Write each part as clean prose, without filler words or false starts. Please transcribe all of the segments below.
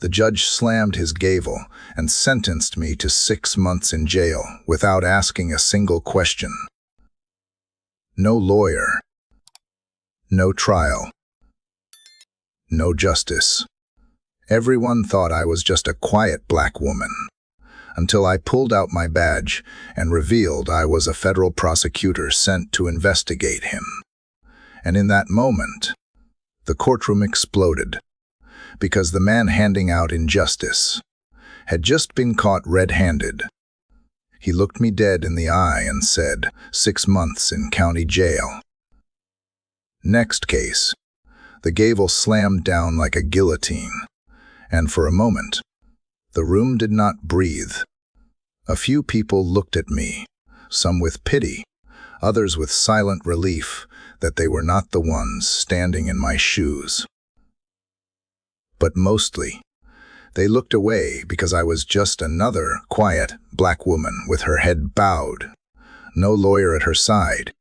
The judge slammed his gavel and sentenced me to 6 months in jail without asking a single question. No lawyer. No trial. No justice. Everyone thought I was just a quiet black woman, until I pulled out my badge and revealed I was a federal prosecutor sent to investigate him. And in that moment, the courtroom exploded, because the man handing out injustice had just been caught red-handed. He looked me dead in the eye and said, 6 months in county jail. Next case, the gavel slammed down like a guillotine, and for a moment, the room did not breathe. A few people looked at me, some with pity, others with silent relief that they were not the ones standing in my shoes. But mostly, they looked away because I was just another quiet black woman with her head bowed, no lawyer at her side,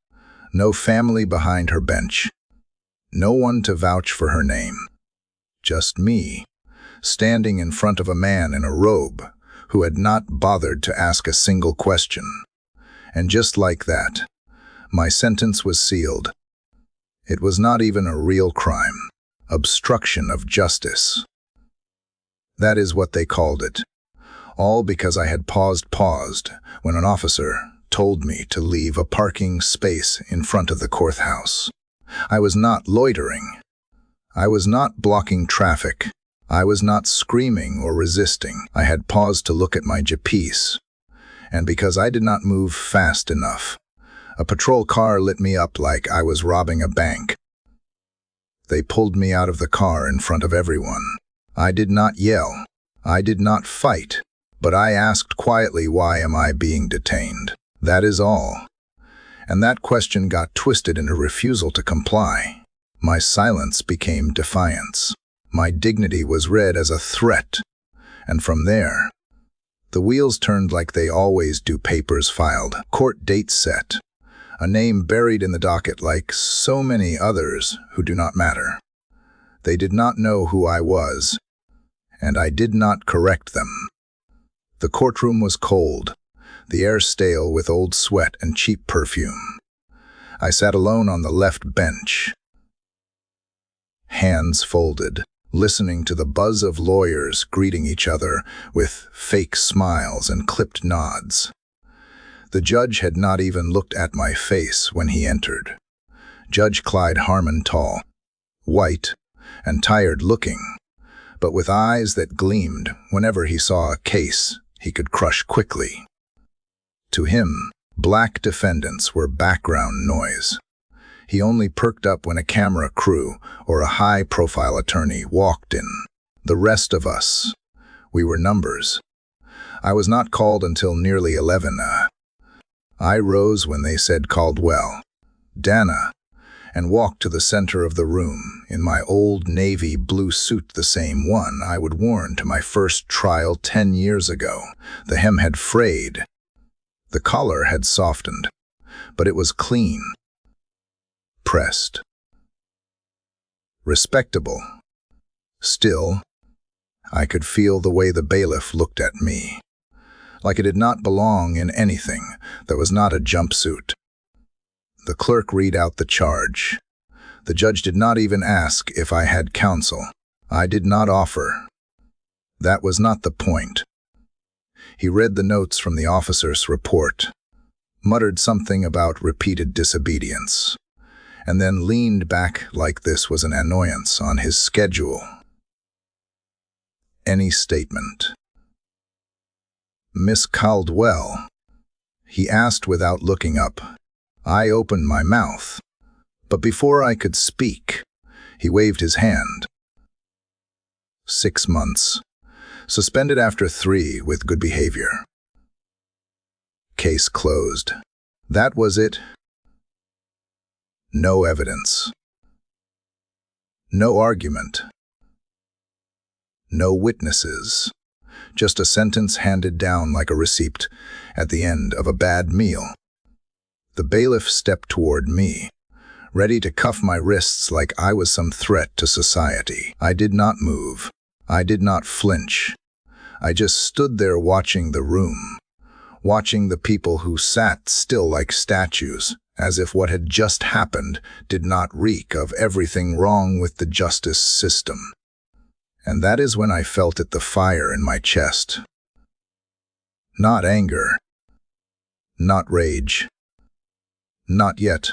no family behind her bench, no one to vouch for her name. Just me, standing in front of a man in a robe who had not bothered to ask a single question. And just like that, my sentence was sealed. It was not even a real crime. Obstruction of justice. That is what they called it. All because I had paused when an officer told me to leave a parking space in front of the courthouse. I was not loitering. I was not blocking traffic. I was not screaming or resisting. I had paused to look at my GPS. And because I did not move fast enough, a patrol car lit me up like I was robbing a bank. They pulled me out of the car in front of everyone. I did not yell. I did not fight. But I asked quietly, why am I being detained? That is all. And that question got twisted into refusal to comply. My silence became defiance. My dignity was read as a threat. And from there, the wheels turned like they always do. Papers filed, court date set, a name buried in the docket like so many others who do not matter. They did not know who I was, and I did not correct them. The courtroom was cold, the air stale with old sweat and cheap perfume. I sat alone on the left bench, hands folded, listening to the buzz of lawyers greeting each other with fake smiles and clipped nods. The judge had not even looked at my face when he entered. Judge Clyde Harmon, tall, white, and tired-looking, but with eyes that gleamed whenever he saw a case he could crush quickly. To him, black defendants were background noise. He only perked up when a camera crew or a high-profile attorney walked in. The rest of us, we were numbers. I was not called until nearly 11. I rose when they said Caldwell, Dana, and walked to the center of the room in my old navy blue suit, the same one I would worn to my first trial 10 years ago. The hem had frayed. The collar had softened, but it was clean. Pressed. Respectable. Still, I could feel the way the bailiff looked at me, like it did not belong in anything that was not a jumpsuit. The clerk read out the charge. The judge did not even ask if I had counsel. I did not offer. That was not the point. He read the notes from the officer's report, muttered something about repeated disobedience, and then leaned back like this was an annoyance on his schedule. Any statement. Miss Caldwell, he asked without looking up. I opened my mouth, but before I could speak, he waved his hand. 6 months. Suspended after 3 with good behavior. Case closed. That was it. No evidence. No argument. No witnesses. Just a sentence handed down like a receipt at the end of a bad meal. The bailiff stepped toward me, ready to cuff my wrists like I was some threat to society. I did not move. I did not flinch. I just stood there watching the room, watching the people who sat still like statues, as if what had just happened did not reek of everything wrong with the justice system. And that is when I felt the fire in my chest. Not anger, not rage, not yet.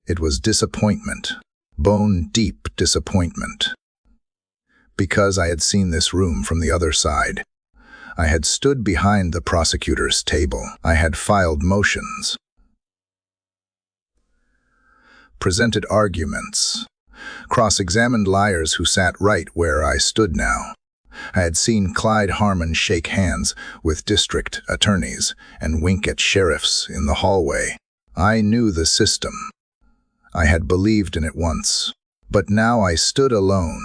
It was disappointment, bone-deep disappointment. Because I had seen this room from the other side. I had stood behind the prosecutor's table. I had filed motions, presented arguments, cross-examined liars who sat right where I stood now. I had seen Clyde Harmon shake hands with district attorneys and wink at sheriffs in the hallway. I knew the system. I had believed in it once. But now I stood alone,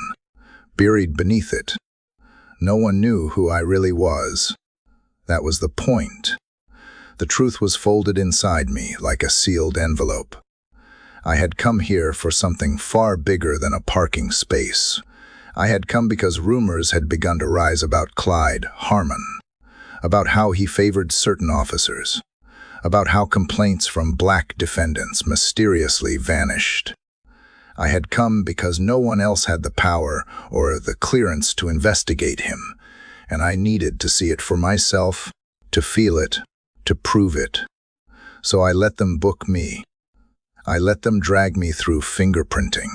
buried beneath it. No one knew who I really was. That was the point. The truth was folded inside me like a sealed envelope. I had come here for something far bigger than a parking space. I had come because rumors had begun to rise about Clyde Harmon, about how he favored certain officers, about how complaints from black defendants mysteriously vanished. I had come because no one else had the power or the clearance to investigate him, and I needed to see it for myself, to feel it, to prove it. So I let them book me. I let them drag me through fingerprinting.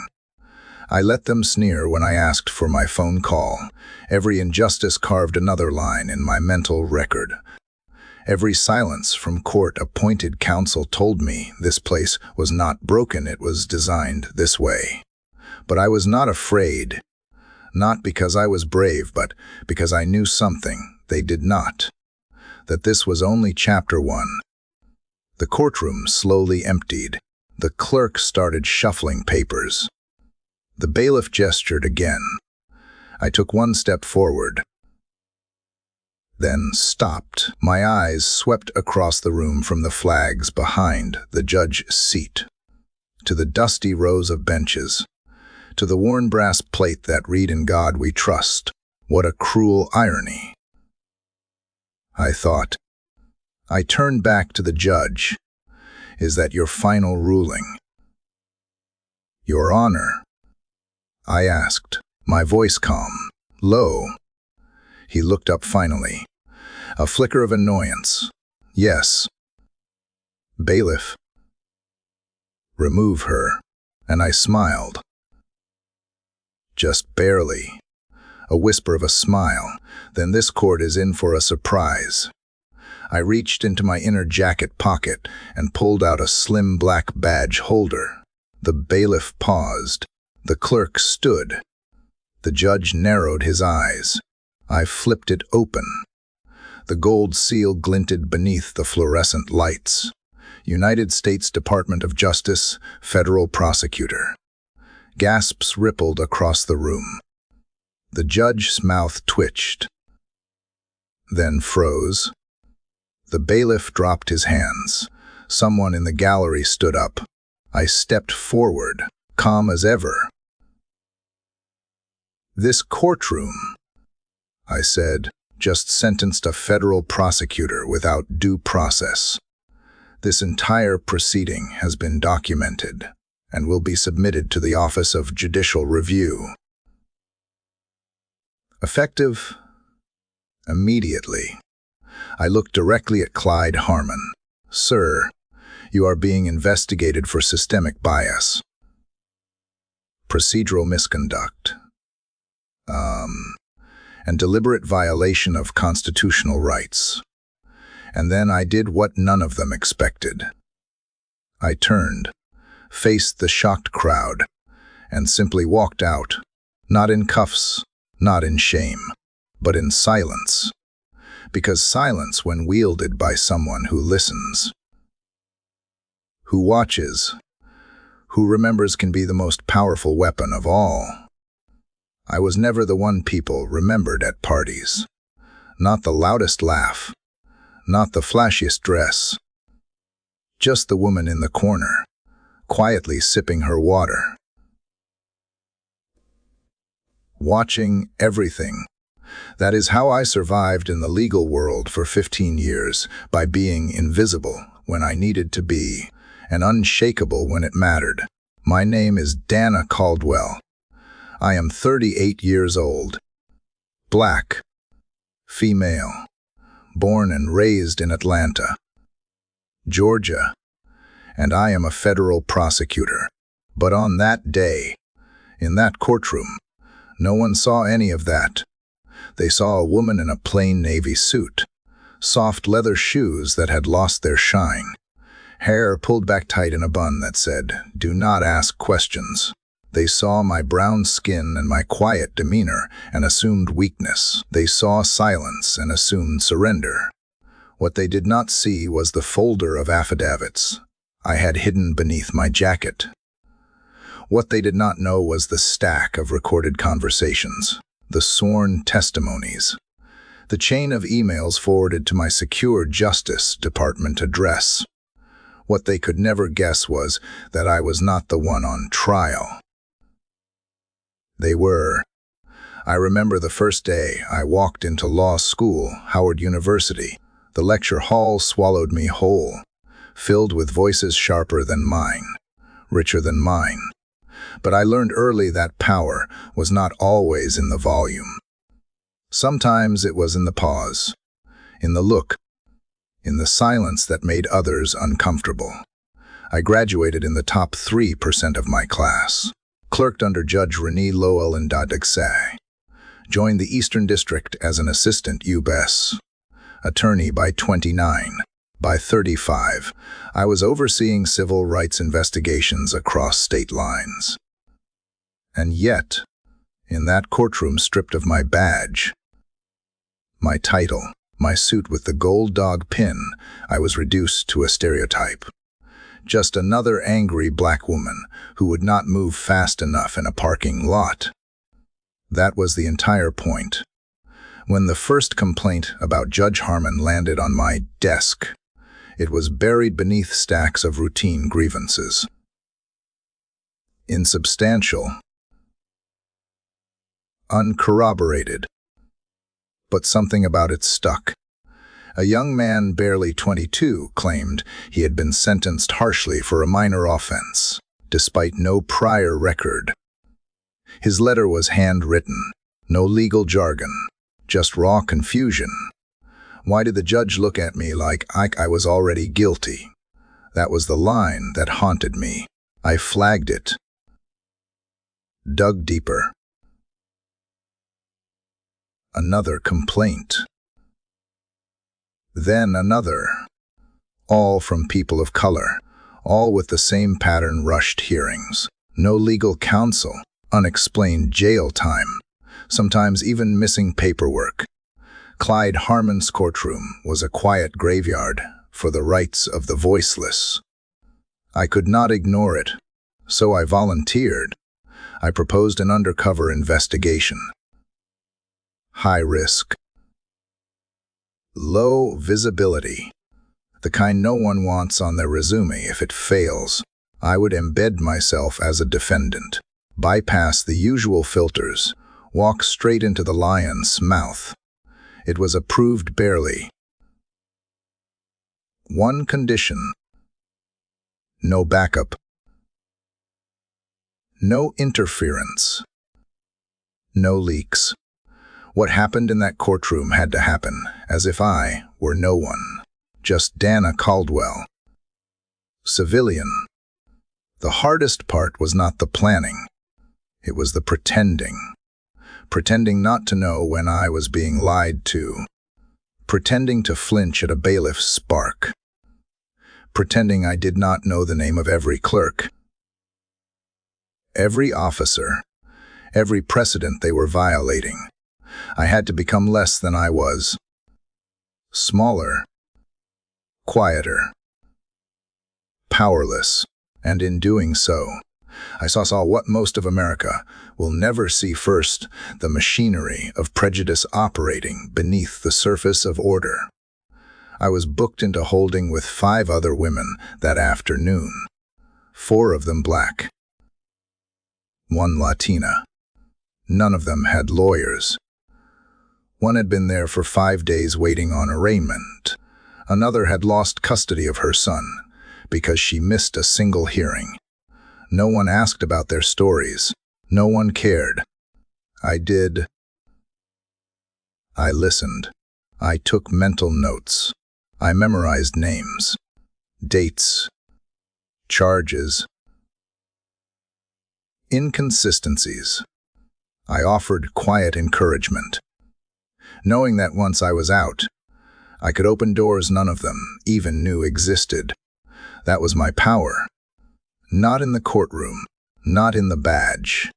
I let them sneer when I asked for my phone call. Every injustice carved another line in my mental record. Every silence from court-appointed counsel told me this place was not broken, it was designed this way. But I was not afraid, not because I was brave, but because I knew something they did not, that this was only chapter 1. The courtroom slowly emptied. The clerk started shuffling papers. The bailiff gestured again. I took one step forward, then stopped. My eyes swept across the room from the flags behind the judge's seat, to the dusty rows of benches, to the worn brass plate that read, "In God we trust." What a cruel irony, I thought. I turned back to the judge. "Is that your final ruling?" "Your Honor," I asked, my voice calm, low. He looked up finally. A flicker of annoyance. "Yes." "Bailiff." "Remove her." And I smiled. Just barely. A whisper of a smile. Then this court is in for a surprise. I reached into my inner jacket pocket and pulled out a slim black badge holder. The bailiff paused. The clerk stood. The judge narrowed his eyes. I flipped it open. The gold seal glinted beneath the fluorescent lights. United States Department of Justice, Federal Prosecutor. Gasps rippled across the room. The judge's mouth twitched, then froze. The bailiff dropped his hands. Someone in the gallery stood up. I stepped forward, calm as ever. "This courtroom," I said, "just sentenced a federal prosecutor without due process. This entire proceeding has been documented and will be submitted to the Office of Judicial Review. Effective immediately." I looked directly at Clyde Harmon. "Sir, you are being investigated for systemic bias, procedural misconduct, and deliberate violation of constitutional rights." And then I did what none of them expected. I turned, faced the shocked crowd, and simply walked out, not in cuffs, not in shame, but in silence. Because silence, when wielded by someone who listens, who watches, who remembers, can be the most powerful weapon of all. I was never the one people remembered at parties. Not the loudest laugh, not the flashiest dress. Just the woman in the corner, quietly sipping her water. watching everything. That is how I survived in the legal world for 15 years, by being invisible when I needed to be, and unshakable when it mattered. My name is Dana Caldwell. I am 38 years old, black, female, born and raised in Atlanta, Georgia, and I am a federal prosecutor. But on that day, in that courtroom, no one saw any of that. They saw a woman in a plain navy suit, soft leather shoes that had lost their shine, hair pulled back tight in a bun that said, "Do not ask questions." They saw my brown skin and my quiet demeanor and assumed weakness. They saw silence and assumed surrender. What they did not see was the folder of affidavits I had hidden beneath my jacket. What they did not know was the stack of recorded conversations, the sworn testimonies, the chain of emails forwarded to my secure Justice Department address. What they could never guess was that I was not the one on trial. They were. I remember the first day I walked into law school, Howard University. The lecture hall swallowed me whole, filled with voices sharper than mine, richer than mine. But I learned early that power was not always in the volume. Sometimes it was in the pause, in the look, in the silence that made others uncomfortable. I graduated in the top 3% of my class, clerked under Judge René Lowell in Dadigsa, joined the Eastern District as an assistant U.S. attorney by 29. By 35, I was overseeing civil rights investigations across state lines. And yet, in that courtroom stripped of my badge, my title, my suit with the gold dog pin, I was reduced to a stereotype. Just another angry black woman who would not move fast enough in a parking lot. That was the entire point. When the first complaint about Judge Harmon landed on my desk, it was buried beneath stacks of routine grievances. Insubstantial, uncorroborated, but something about it stuck. A young man, barely 22, claimed he had been sentenced harshly for a minor offense, despite no prior record. His letter was handwritten, no legal jargon, just raw confusion. Why did the judge look at me like I was already guilty? That was the line that haunted me. I flagged it, dug deeper. Another complaint. Then another. All from people of color, all with the same pattern: rushed hearings, no legal counsel, unexplained jail time, sometimes even missing paperwork. Clyde Harmon's courtroom was a quiet graveyard for the rights of the voiceless. I could not ignore it, so I volunteered. I proposed an undercover investigation. High risk, low visibility, the kind no one wants on their resume if it fails. I would embed myself as a defendant, bypass the usual filters, walk straight into the lion's mouth. It was approved barely. One condition: no backup, no interference, no leaks. What happened in that courtroom had to happen, as if I were no one, just Dana Caldwell. Civilian. The hardest part was not the planning. It was the pretending. Pretending not to know when I was being lied to. Pretending to flinch at a bailiff's spark. Pretending I did not know the name of every clerk, every officer, every precedent they were violating. I had to become less than I was. Smaller, quieter, powerless, and in doing so, I saw what most of America will never see first: the machinery of prejudice operating beneath the surface of order. I was booked into holding with 5 other women that afternoon, 4 of them black, 1 Latina. None of them had lawyers. One had been there for 5 days waiting on arraignment. Another had lost custody of her son because she missed a single hearing. No one asked about their stories. No one cared. I did. I listened. I took mental notes. I memorized names, dates, charges, inconsistencies. I offered quiet encouragement, knowing that once I was out, I could open doors none of them even knew existed. That was my power. Not in the courtroom, not in the badge,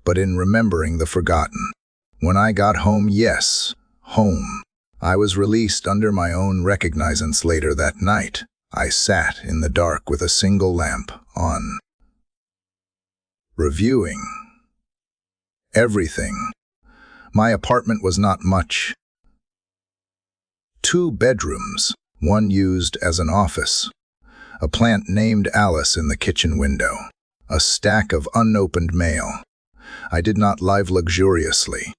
but in remembering the forgotten. When I got home, yes, home, I was released under my own recognizance later that night. I sat in the dark with a single lamp on, reviewing everything. My apartment was not much. 2 bedrooms, one used as an office. A plant named Alice in the kitchen window. A stack of unopened mail. I did not live luxuriously.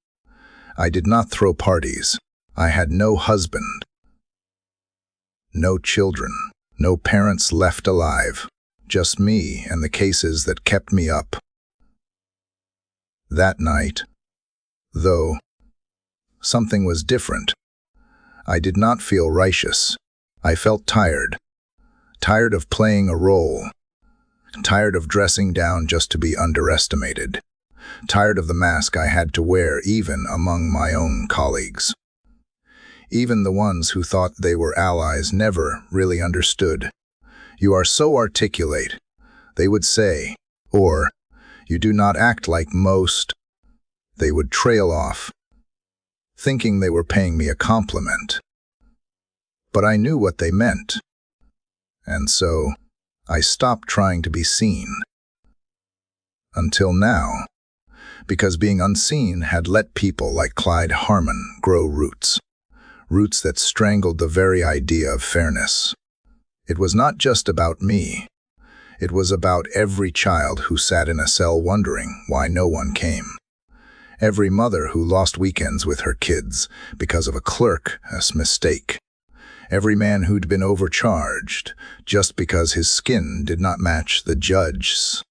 I did not throw parties. I had no husband. No children. No parents left alive. Just me and the cases that kept me up. That night, though, something was different. I did not feel righteous. I felt tired. Tired of playing a role. Tired of dressing down just to be underestimated. Tired of the mask I had to wear even among my own colleagues. Even the ones who thought they were allies never really understood. "You are so articulate," they would say, or, "You do not act like most." They would trail off, thinking they were paying me a compliment. But I knew what they meant. And so, I stopped trying to be seen. Until now, because being unseen had let people like Clyde Harmon grow roots. Roots that strangled the very idea of fairness. It was not just about me. It was about every child who sat in a cell wondering why no one came. Every mother who lost weekends with her kids because of a clerk's mistake. Every man who'd been overcharged just because his skin did not match the judge's.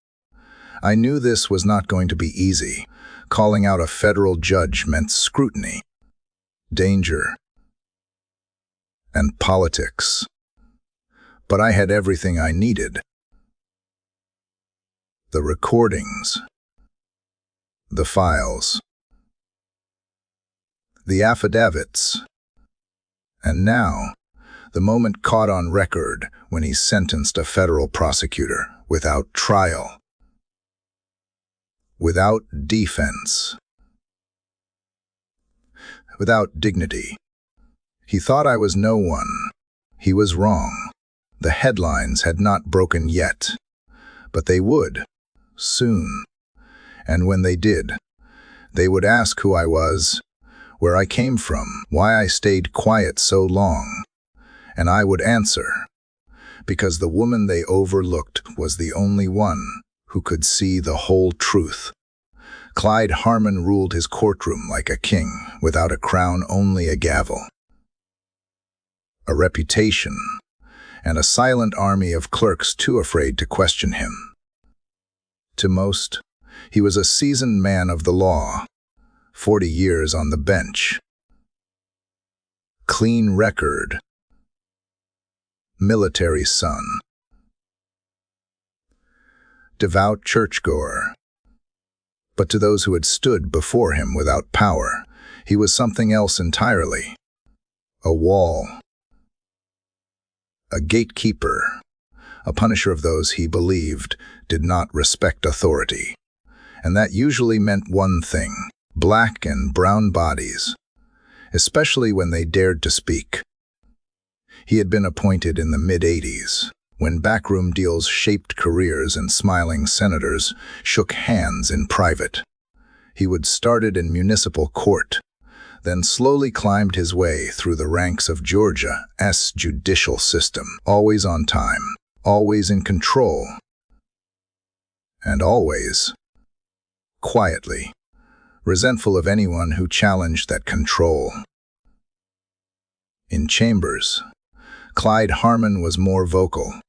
I knew this was not going to be easy. Calling out a federal judge meant scrutiny, danger, and politics. But I had everything I needed. The recordings, the files, the affidavits, and now, the moment caught on record when he sentenced a federal prosecutor without trial, without defense, without dignity. He thought I was no one. He was wrong. The headlines had not broken yet, but they would, soon. And when they did, they would ask who I was, where I came from, why I stayed quiet so long. And I would answer, because the woman they overlooked was the only one who could see the whole truth. Clyde Harmon ruled his courtroom like a king, without a crown, only a gavel. A reputation, and a silent army of clerks too afraid to question him. To most, he was a seasoned man of the law, 40 years on the bench. Clean record. Military son. Devout churchgoer. But to those who had stood before him without power, he was something else entirely. A wall. A gatekeeper. A punisher of those he believed did not respect authority. And that usually meant one thing: black and brown bodies, especially when they dared to speak. He had been appointed in the mid-'80s, when backroom deals shaped careers and smiling senators shook hands in private. He would started in municipal court, then slowly climbed his way through the ranks of Georgia's judicial system, always on time, always in control, and always quietly, resentful of anyone who challenged that control. In chambers, Clyde Harmon was more vocal.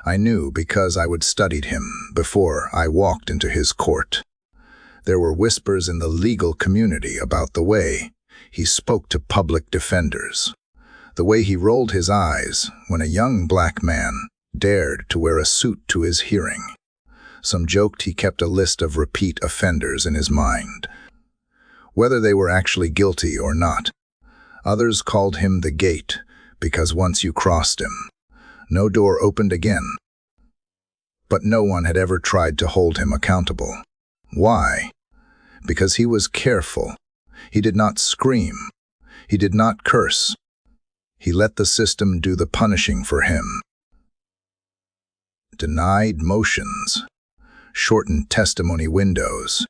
I knew because I would studied him before I walked into his court. There were whispers in the legal community about the way he spoke to public defenders, the way he rolled his eyes when a young black man dared to wear a suit to his hearing. Some joked he kept a list of repeat offenders in his mind, whether they were actually guilty or not. Others called him the gate because once you crossed him, no door opened again. But no one had ever tried to hold him accountable. Why? Because he was careful. He did not scream. He did not curse. He let the system do the punishing for him. Denied motions, shortened testimony windows,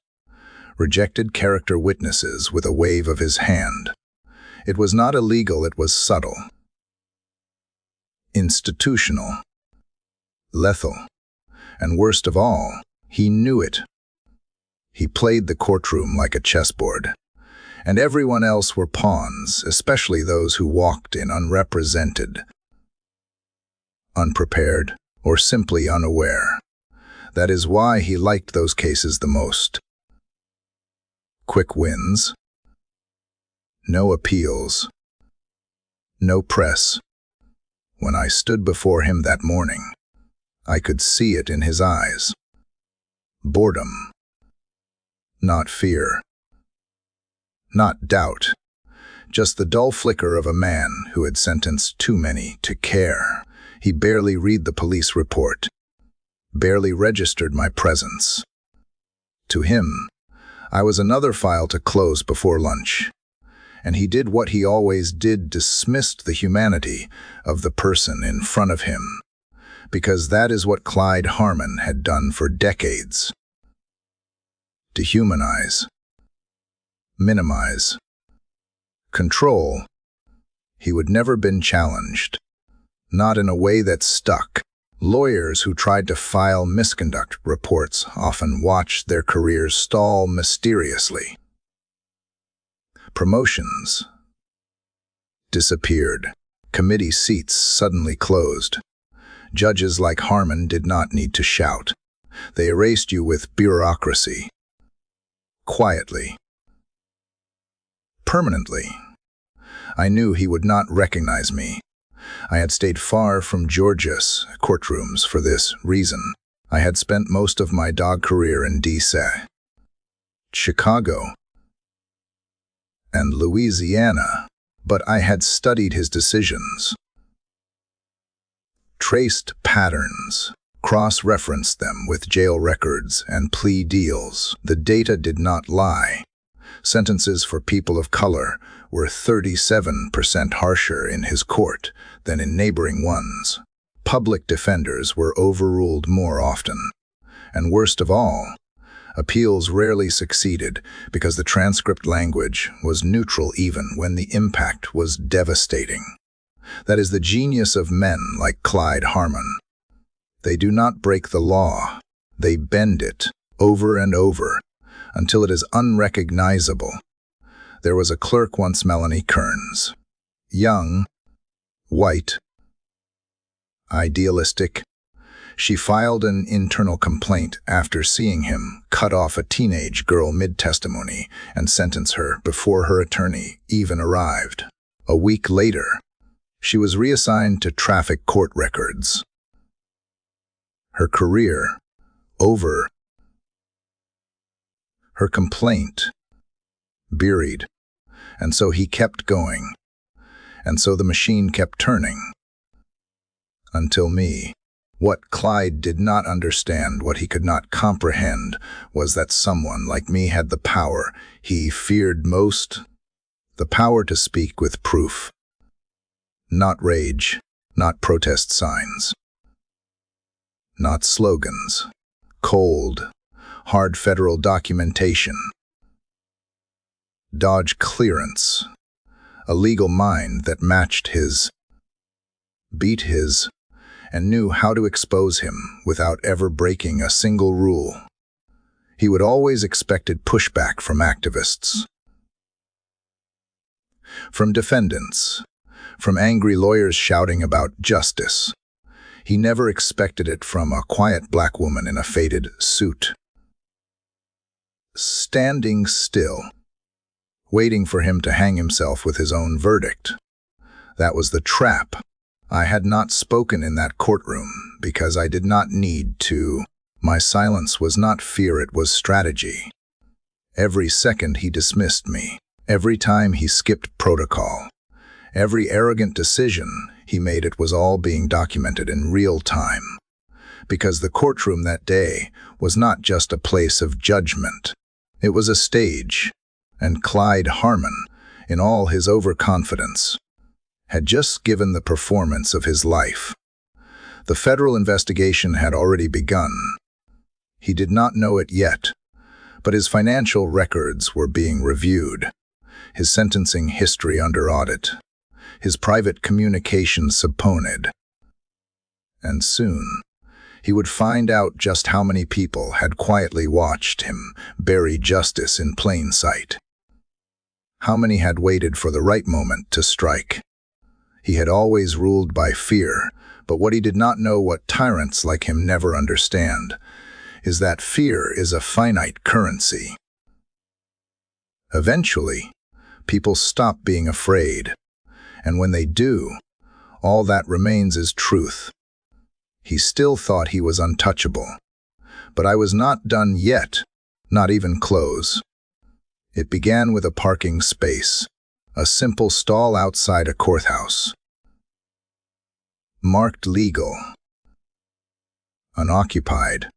rejected character witnesses with a wave of his hand. It was not illegal, it was subtle. Institutional, lethal, and worst of all, he knew it. He played the courtroom like a chessboard, and everyone else were pawns, especially those who walked in unrepresented, unprepared, or simply unaware. That is why he liked those cases the most. Quick wins, no appeals, no press. When I stood before him that morning, I could see it in his eyes. Boredom, not fear, not doubt, just the dull flicker of a man who had sentenced too many to care. He barely read the police report, barely registered my presence. To him, I was another file to close before lunch. And he did what he always did, dismissed the humanity of the person in front of him, because that is what Clyde Harmon had done for decades. Dehumanize, minimize, control. He would never been challenged, not in a way that stuck. Lawyers who tried to file misconduct reports often watched their careers stall mysteriously. Promotions disappeared. Committee seats suddenly closed. Judges like Harmon did not need to shout. They erased you with bureaucracy. Quietly. Permanently. I knew he would not recognize me. I had stayed far from Georgia's courtrooms for this reason. I had spent most of my dog career in D.C., Chicago, and Louisiana, but I had studied his decisions, traced patterns, cross-referenced them with jail records and plea deals. The data did not lie. Sentences for people of color were 37% harsher in his court than in neighboring ones. Public defenders were overruled more often. And worst of all, appeals rarely succeeded because the transcript language was neutral even when the impact was devastating. That is the genius of men like Clyde Harmon. They do not break the law. They bend it over and over until it is unrecognizable. There was a clerk once, Melanie Kearns. Young, white, idealistic. She filed an internal complaint after seeing him cut off a teenage girl mid-testimony and sentence her before her attorney even arrived. A week later, she was reassigned to traffic court records. Her career over. Her complaint buried. And so he kept going. And so the machine kept turning. Until me. What Clyde did not understand, what he could not comprehend, was that someone like me had the power he feared most, the power to speak with proof. Not rage, not protest signs, not slogans, cold, hard federal documentation. Dodge clearance, a legal mind that matched his, beat his, and knew how to expose him without ever breaking a single rule. He would always expected pushback from activists, from defendants, from angry lawyers shouting about justice. He never expected it from a quiet black woman in a faded suit, standing still, waiting for him to hang himself with his own verdict. That was the trap. I had not spoken in that courtroom because I did not need to. My silence was not fear, it was strategy. Every second he dismissed me. Every time he skipped protocol. Every arrogant decision he made, it was all being documented in real time. Because the courtroom that day was not just a place of judgment. It was a stage. And Clyde Harmon, in all his overconfidence, had just given the performance of his life. The federal investigation had already begun. He did not know it yet, but his financial records were being reviewed, his sentencing history under audit, his private communications subpoenaed. And soon, he would find out just how many people had quietly watched him bury justice in plain sight. How many had waited for the right moment to strike. He had always ruled by fear, but what he did not know, what tyrants like him never understand, is that fear is a finite currency. Eventually, people stop being afraid, and when they do, all that remains is truth. He still thought he was untouchable, but I was not done yet, not even close. It began with a parking space, a simple stall outside a courthouse. Marked legal. Unoccupied.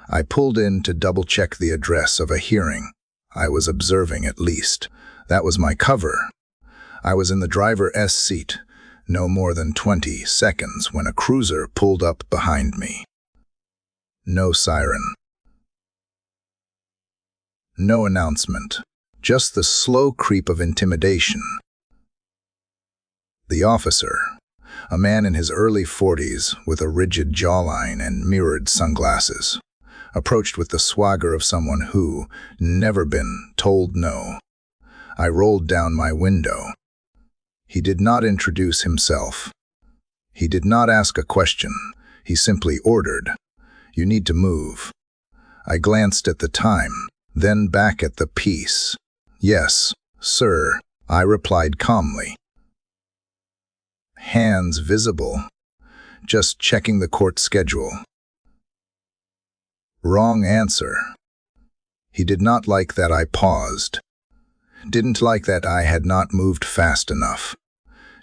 I pulled in to double-check the address of a hearing. I was observing, at least. That was my cover. I was in the driver's seat, no more than 20 seconds, when a cruiser pulled up behind me. No siren. No announcement. Just the slow creep of intimidation. The officer, a man in his early 40s with a rigid jawline and mirrored sunglasses, approached with the swagger of someone who never been told no. I rolled down my window. He did not introduce himself. He did not ask a question. He simply ordered, "You need to move." I glanced at the time, then back at the piece. "Yes, sir," I replied calmly. Hands visible. Just checking the court schedule. Wrong answer. He did not like that I paused. Didn't like that I had not moved fast enough.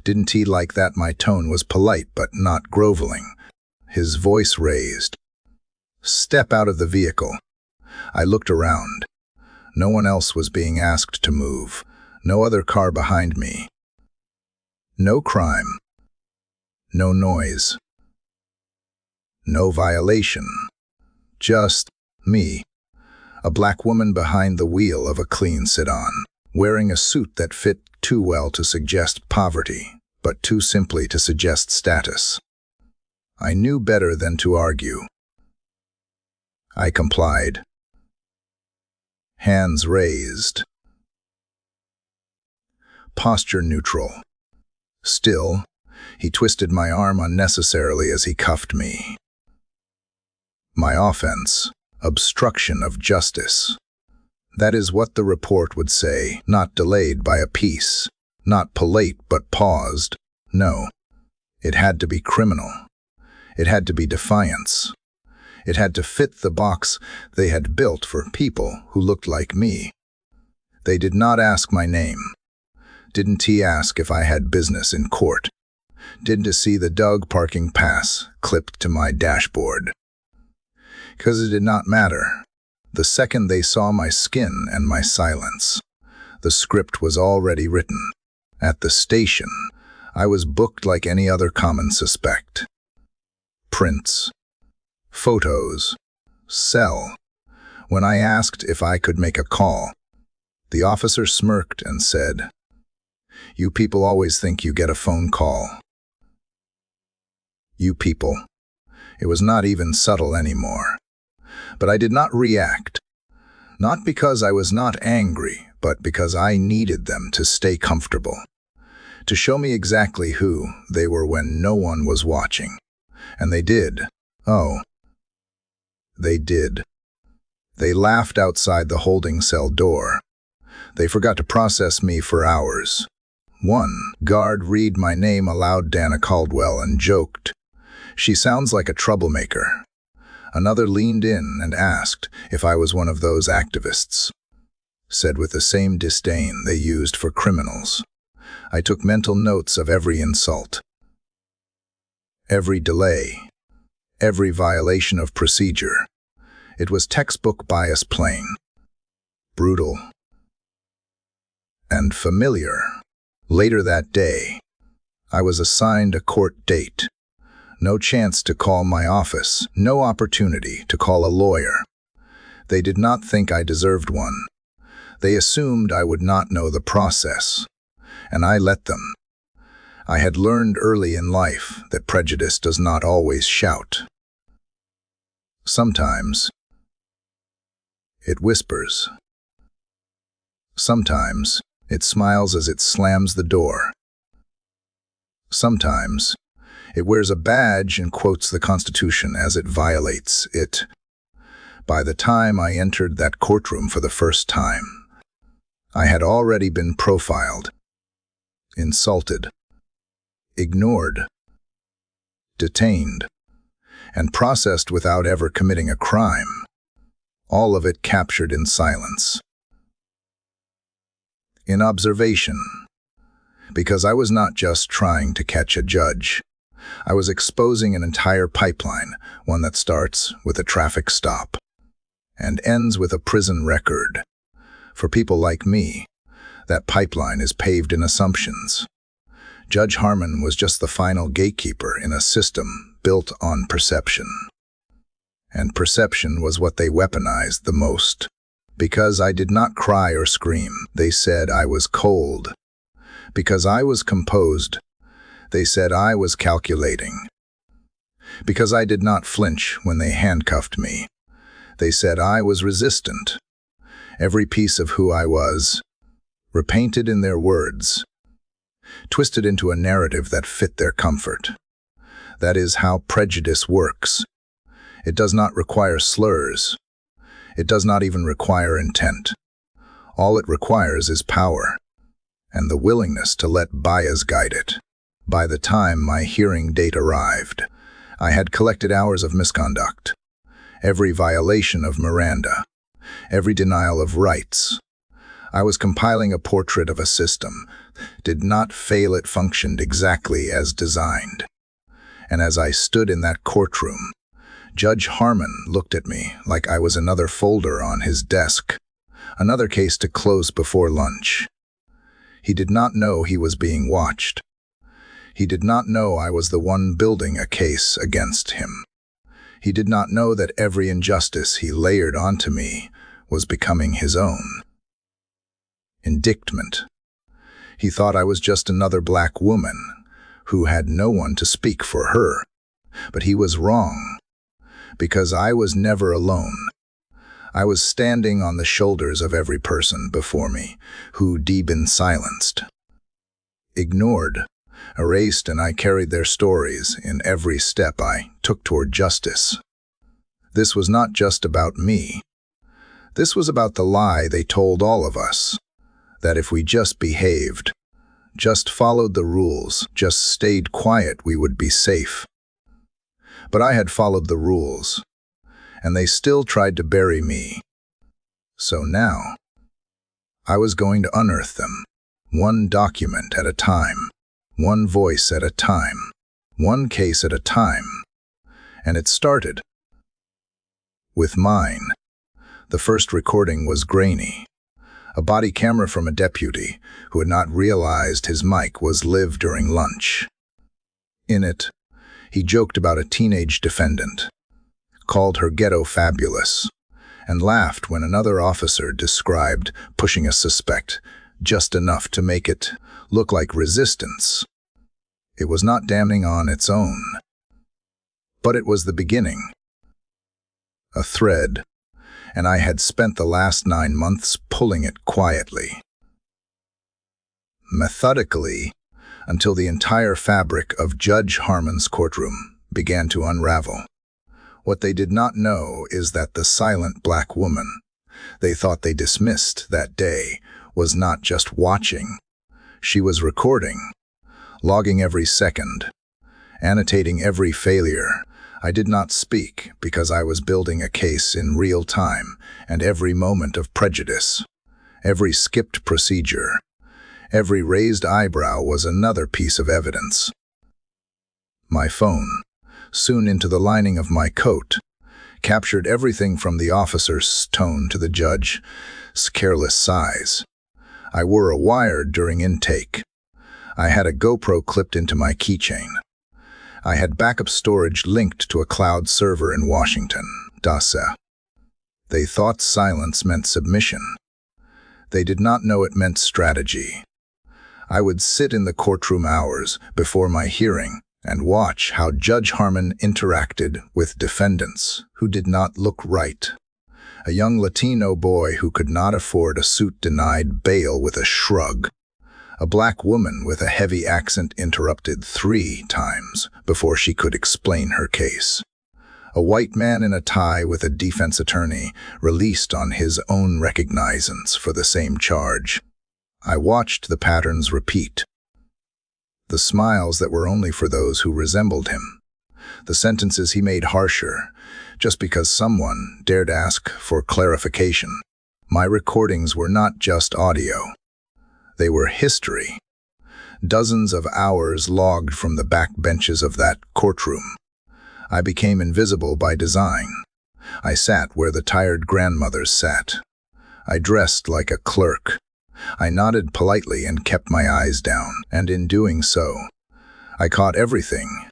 Didn't he like that my tone was polite but not groveling? His voice raised. "Step out of the vehicle." I looked around. No one else was being asked to move. No other car behind me. No crime. No noise. No violation. Just me. A black woman behind the wheel of a clean sedan, wearing a suit that fit too well to suggest poverty, but too simply to suggest status. I knew better than to argue. I complied. Hands raised. Posture neutral. Still, he twisted my arm unnecessarily as he cuffed me. My offense, obstruction of justice. That is what the report would say, not delayed by a piece, not polite but paused. No, it had to be criminal. It had to be defiance. It had to fit the box they had built for people who looked like me. They did not ask my name. Didn't he ask if I had business in court? Didn't see the dog parking pass clipped to my dashboard? Because it did not matter. The second they saw my skin and my silence, the script was already written. At the station, I was booked like any other common suspect. Prints. Photos. Cell. When I asked if I could make a call, the officer smirked and said, "You people always think you get a phone call." You people. It was not even subtle anymore. But I did not react. Not because I was not angry, but because I needed them to stay comfortable, to show me exactly who they were when no one was watching. And they did. Oh, they did. They laughed outside the holding cell door. They forgot to process me for hours. One guard read my name aloud, Dana Caldwell, and joked, "She sounds like a troublemaker." Another leaned in and asked if I was one of those activists. Said with the same disdain they used for criminals. I took mental notes of every insult, every delay, every violation of procedure. It was textbook bias, plain, brutal, and familiar. Later that day, I was assigned a court date. No chance to call my office, no opportunity to call a lawyer. They did not think I deserved one. They assumed I would not know the process, and I let them. I had learned early in life that prejudice does not always shout. Sometimes it whispers. Sometimes it smiles as it slams the door. Sometimes it wears a badge and quotes the Constitution as it violates it. By the time I entered that courtroom for the first time, I had already been profiled, insulted, ignored, detained, and processed without ever committing a crime. All of it captured in silence. In observation, because I was not just trying to catch a judge. I was exposing an entire pipeline, one that starts with a traffic stop and ends with a prison record. For people like me, that pipeline is paved in assumptions. Judge Harmon was just the final gatekeeper in a system built on perception. And perception was what they weaponized the most. Because I did not cry or scream, they said I was cold. Because I was composed, they said I was calculating. Because I did not flinch when they handcuffed me, they said I was resistant. Every piece of who I was, repainted in their words, twisted into a narrative that fit their comfort. That is how prejudice works. It does not require slurs. It does not even require intent. All it requires is power, and the willingness to let bias guide it. By the time my hearing date arrived, I had collected hours of misconduct, every violation of Miranda, every denial of rights. I was compiling a portrait of a system. Did not fail, it functioned exactly as designed. And as I stood in that courtroom, Judge Harmon looked at me like I was another folder on his desk, another case to close before lunch. He did not know he was being watched. He did not know I was the one building a case against him. He did not know that every injustice he layered onto me was becoming his own indictment. He thought I was just another black woman who had no one to speak for her. But he was wrong, because I was never alone. I was standing on the shoulders of every person before me who been silenced, ignored, erased, and I carried their stories in every step I took toward justice. This was not just about me. This was about the lie they told all of us, that if we just behaved, just followed the rules, just stayed quiet, we would be safe. But I had followed the rules, and they still tried to bury me. So now, I was going to unearth them, one document at a time, one voice at a time, one case at a time. And it started with mine. The first recording was grainy. A body camera from a deputy who had not realized his mic was live during lunch. In it, he joked about a teenage defendant, called her ghetto fabulous, and laughed when another officer described pushing a suspect just enough to make it look like resistance. It was not damning on its own, but it was the beginning. A thread, and I had spent the last 9 months pulling it quietly, methodically, until the entire fabric of Judge Harmon's courtroom began to unravel. What they did not know is that the silent black woman they thought they dismissed that day was not just watching. She was recording, logging every second, annotating every failure. I did not speak because I was building a case in real time, and every moment of prejudice, every skipped procedure, every raised eyebrow was another piece of evidence. My phone, soon into the lining of my coat, captured everything from the officer's tone to the judge's careless sighs. I wore a wire during intake. I had a GoPro clipped into my keychain. I had backup storage linked to a cloud server in Washington, D.C. They thought silence meant submission. They did not know it meant strategy. I would sit in the courtroom hours before my hearing and watch how Judge Harmon interacted with defendants who did not look right. A young Latino boy who could not afford a suit denied bail with a shrug. A black woman with a heavy accent interrupted 3 times before she could explain her case. A white man in a tie with a defense attorney released on his own recognizance for the same charge. I watched the patterns repeat. The smiles that were only for those who resembled him. The sentences he made harsher, just because someone dared ask for clarification. My recordings were not just audio. They were history. Dozens of hours logged from the back benches of that courtroom. I became invisible by design. I sat where the tired grandmothers sat. I dressed like a clerk. I nodded politely and kept my eyes down, and in doing so, I caught everything.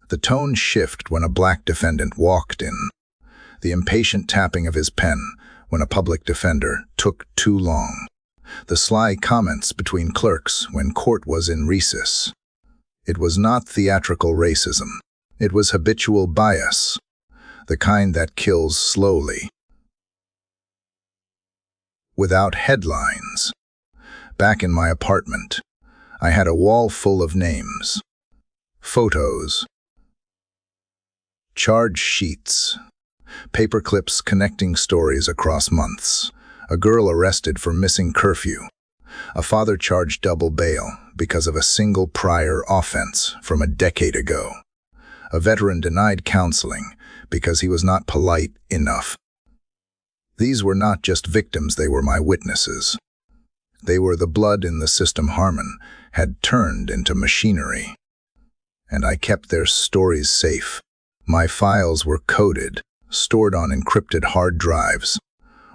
The tone shift when a black defendant walked in. The impatient tapping of his pen when a public defender took too long. The sly comments between clerks when court was in recess. It was not theatrical racism. It was habitual bias, the kind that kills slowly. Without headlines. Back in my apartment, I had a wall full of names, photos, charge sheets, paper clips connecting stories across months, a girl arrested for missing curfew, a father charged double bail because of a single prior offense from a decade ago, a veteran denied counseling because he was not polite enough. These were not just victims, they were my witnesses. They were the blood in the system Harmon had turned into machinery. And I kept their stories safe. My files were coded, stored on encrypted hard drives.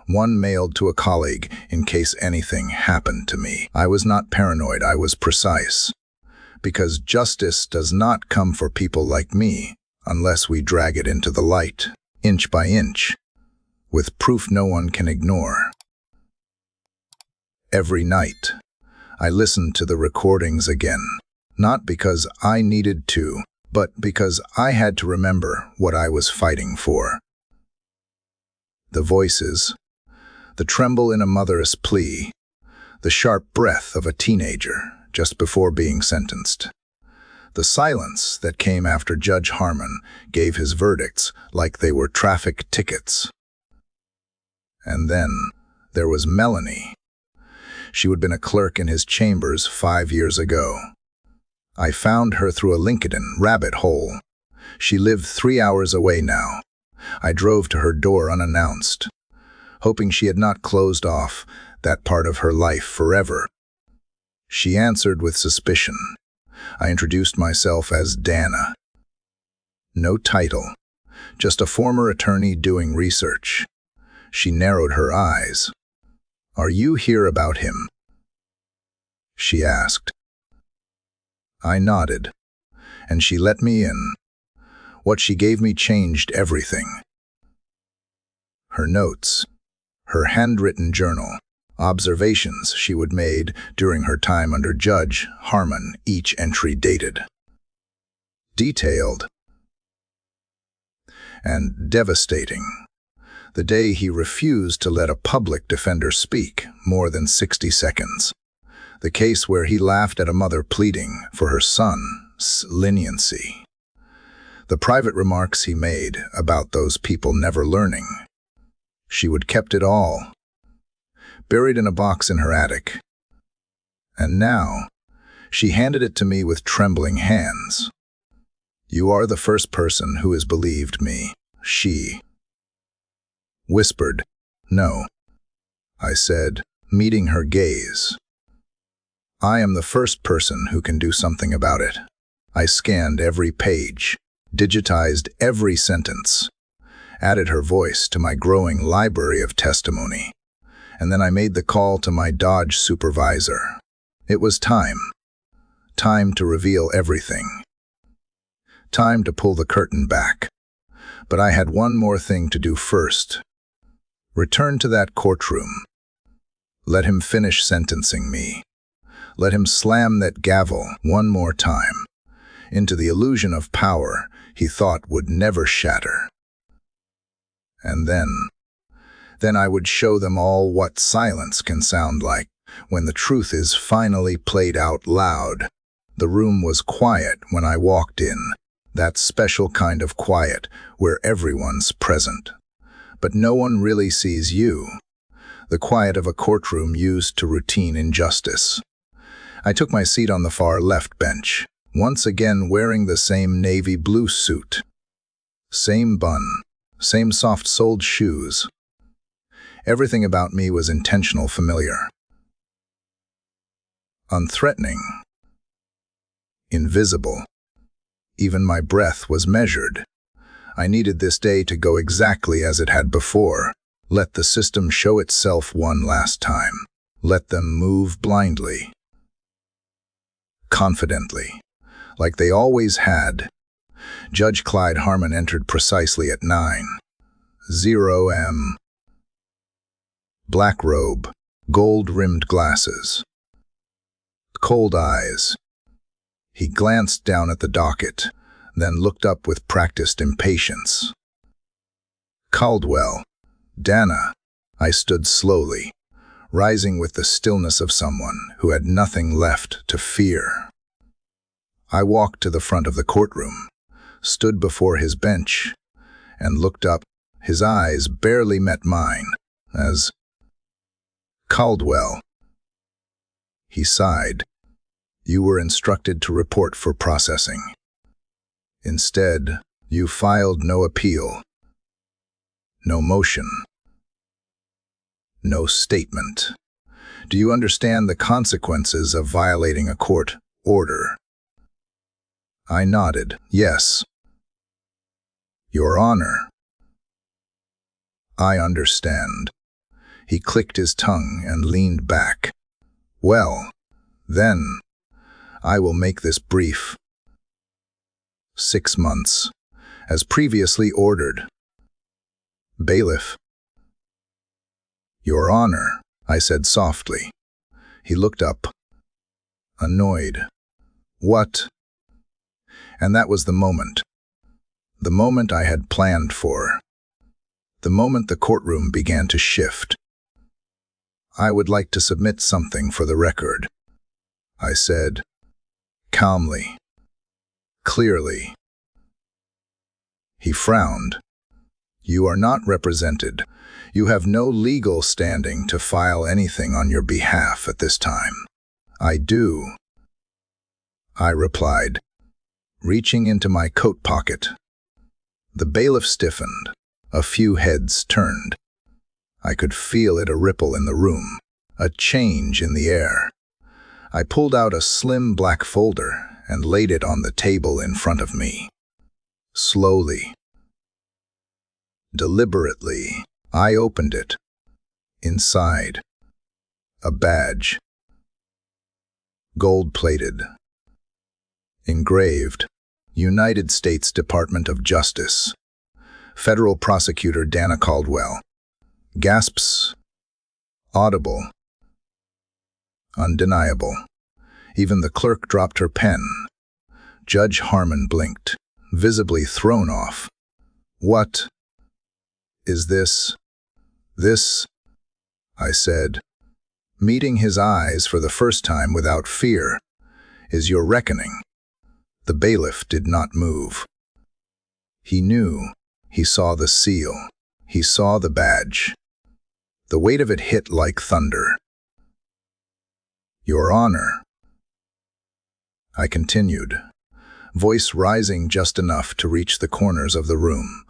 One mailed to a colleague in case anything happened to me. I was not paranoid, I was precise. Because justice does not come for people like me unless we drag it into the light, inch by inch, with proof no one can ignore. Every night, I listened to the recordings again, not because I needed to, but because I had to remember what I was fighting for. The voices, the tremble in a mother's plea, the sharp breath of a teenager just before being sentenced. The silence that came after Judge Harmon gave his verdicts like they were traffic tickets. And then there was Melanie. She had been a clerk in his chambers 5 years ago. I found her through a LinkedIn rabbit hole. She lived 3 hours away now. I drove to her door unannounced, hoping she had not closed off that part of her life forever. She answered with suspicion. I introduced myself as Dana. No title, just a former attorney doing research. She narrowed her eyes. "Are you here about him?" she asked. I nodded, and she let me in. What she gave me changed everything. Her notes, her handwritten journal, observations she would made during her time under Judge Harmon, each entry dated, detailed, and devastating. The day he refused to let a public defender speak more than 60 seconds. The case where he laughed at a mother pleading for her son's leniency. The private remarks he made about those people never learning. She would kept it all, buried in a box in her attic. And now, she handed it to me with trembling hands. "You are the first person who has believed me," she whispered. "No," I said, meeting her gaze. "I am the first person who can do something about it." I scanned every page, digitized every sentence, added her voice to my growing library of testimony, and then I made the call to my Dodge supervisor. It was time. Time to reveal everything. Time to pull the curtain back. But I had one more thing to do first. Return to that courtroom. Let him finish sentencing me. Let him slam that gavel one more time into the illusion of power he thought would never shatter. And then I would show them all what silence can sound like when the truth is finally played out loud. The room was quiet when I walked in, that special kind of quiet where everyone's present. But no one really sees you. The quiet of a courtroom used to routine injustice. I took my seat on the far left bench, once again wearing the same navy blue suit. Same bun, same soft-soled shoes. Everything about me was intentional familiar. Unthreatening. Invisible. Even my breath was measured. I needed this day to go exactly as it had before. Let the system show itself one last time. Let them move blindly. Confidently. Like they always had. Judge Clyde Harmon entered precisely at 9:00 a.m. Black robe, gold-rimmed glasses. Cold eyes. He glanced down at the docket, then looked up with practiced impatience. "Caldwell, Dana." I stood slowly, rising with the stillness of someone who had nothing left to fear. I walked to the front of the courtroom, stood before his bench, and looked up. His eyes barely met mine, as "Caldwell." He sighed. "You were instructed to report for processing. Instead, you filed no appeal, no motion, no statement. Do you understand the consequences of violating a court order?" I nodded. "Yes." "Your Honor." "I understand." He clicked his tongue and leaned back. "Well, then, I will make this brief. 6 months, as previously ordered. Bailiff." "Your Honor," I said softly. He looked up, annoyed. "What?" And that was the moment I had planned for. The moment the courtroom began to shift. "I would like to submit something for the record," I said, calmly, clearly. He frowned. "You are not represented. You have no legal standing to file anything on your behalf at this time." "I do," I replied, reaching into my coat pocket. The bailiff stiffened. A few heads turned. I could feel it, a ripple in the room, a change in the air. I pulled out a slim black folder and laid it on the table in front of me. Slowly, deliberately, I opened it. Inside, a badge. Gold-plated. Engraved, United States Department of Justice. Federal Prosecutor Dana Caldwell. Gasps. Audible. Undeniable. Even the clerk dropped her pen. Judge Harmon blinked, visibly thrown off. "What Is this, I said, meeting his eyes for the first time without fear, is your reckoning? The bailiff did not move. He knew. He saw the seal. He saw the badge. The weight of it hit like thunder. Your Honor, I continued, voice rising just enough to reach the corners of the room.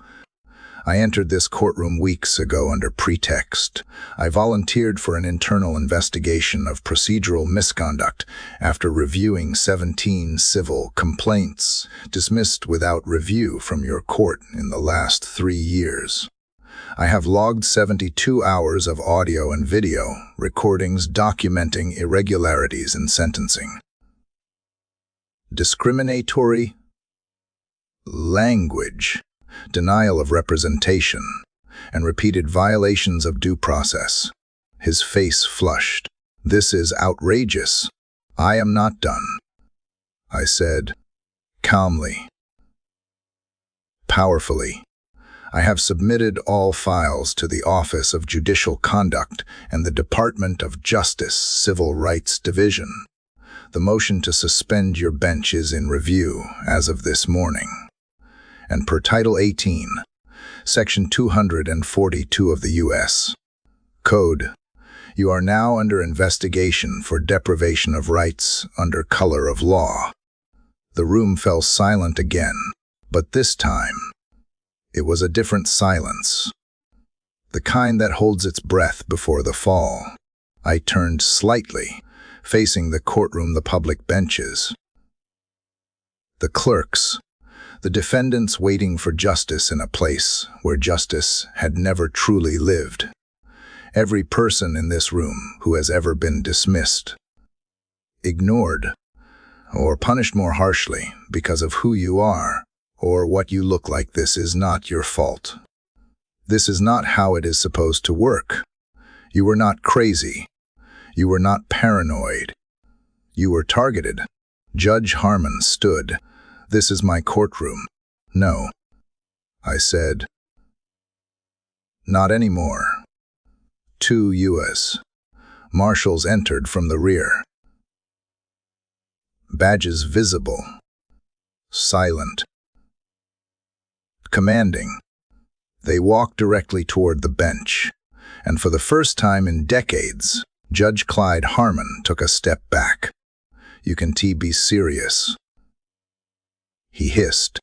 I entered this courtroom weeks ago under pretext. I volunteered for an internal investigation of procedural misconduct after reviewing 17 civil complaints dismissed without review from your court in the last 3 years. I have logged 72 hours of audio and video recordings documenting irregularities in sentencing. Discriminatory language, denial of representation, and repeated violations of due process. His face flushed. This is outrageous. I am not done, I said, calmly, powerfully. I have submitted all files to the Office of Judicial Conduct and the Department of Justice Civil Rights Division. The motion to suspend your bench is in review as of this morning. And per Title 18, Section 242 of the U.S. Code, you are now under investigation for deprivation of rights under color of law. The room fell silent again, but this time, it was a different silence, the kind that holds its breath before the fall. I turned slightly, facing the courtroom, the public benches, the clerks, the defendants waiting for justice in a place where justice had never truly lived. Every person in this room who has ever been dismissed, ignored, or punished more harshly because of who you are or what you look like. This is not your fault. This is not how it is supposed to work. You were not crazy. You were not paranoid. You were targeted. Judge Harmon stood. This is my courtroom. No, I said. Not anymore. 2 U.S. Marshals entered from the rear. Badges visible. Silent. Commanding. They walked directly toward the bench, and for the first time in decades, Judge Clyde Harmon took a step back. You can be serious, he hissed.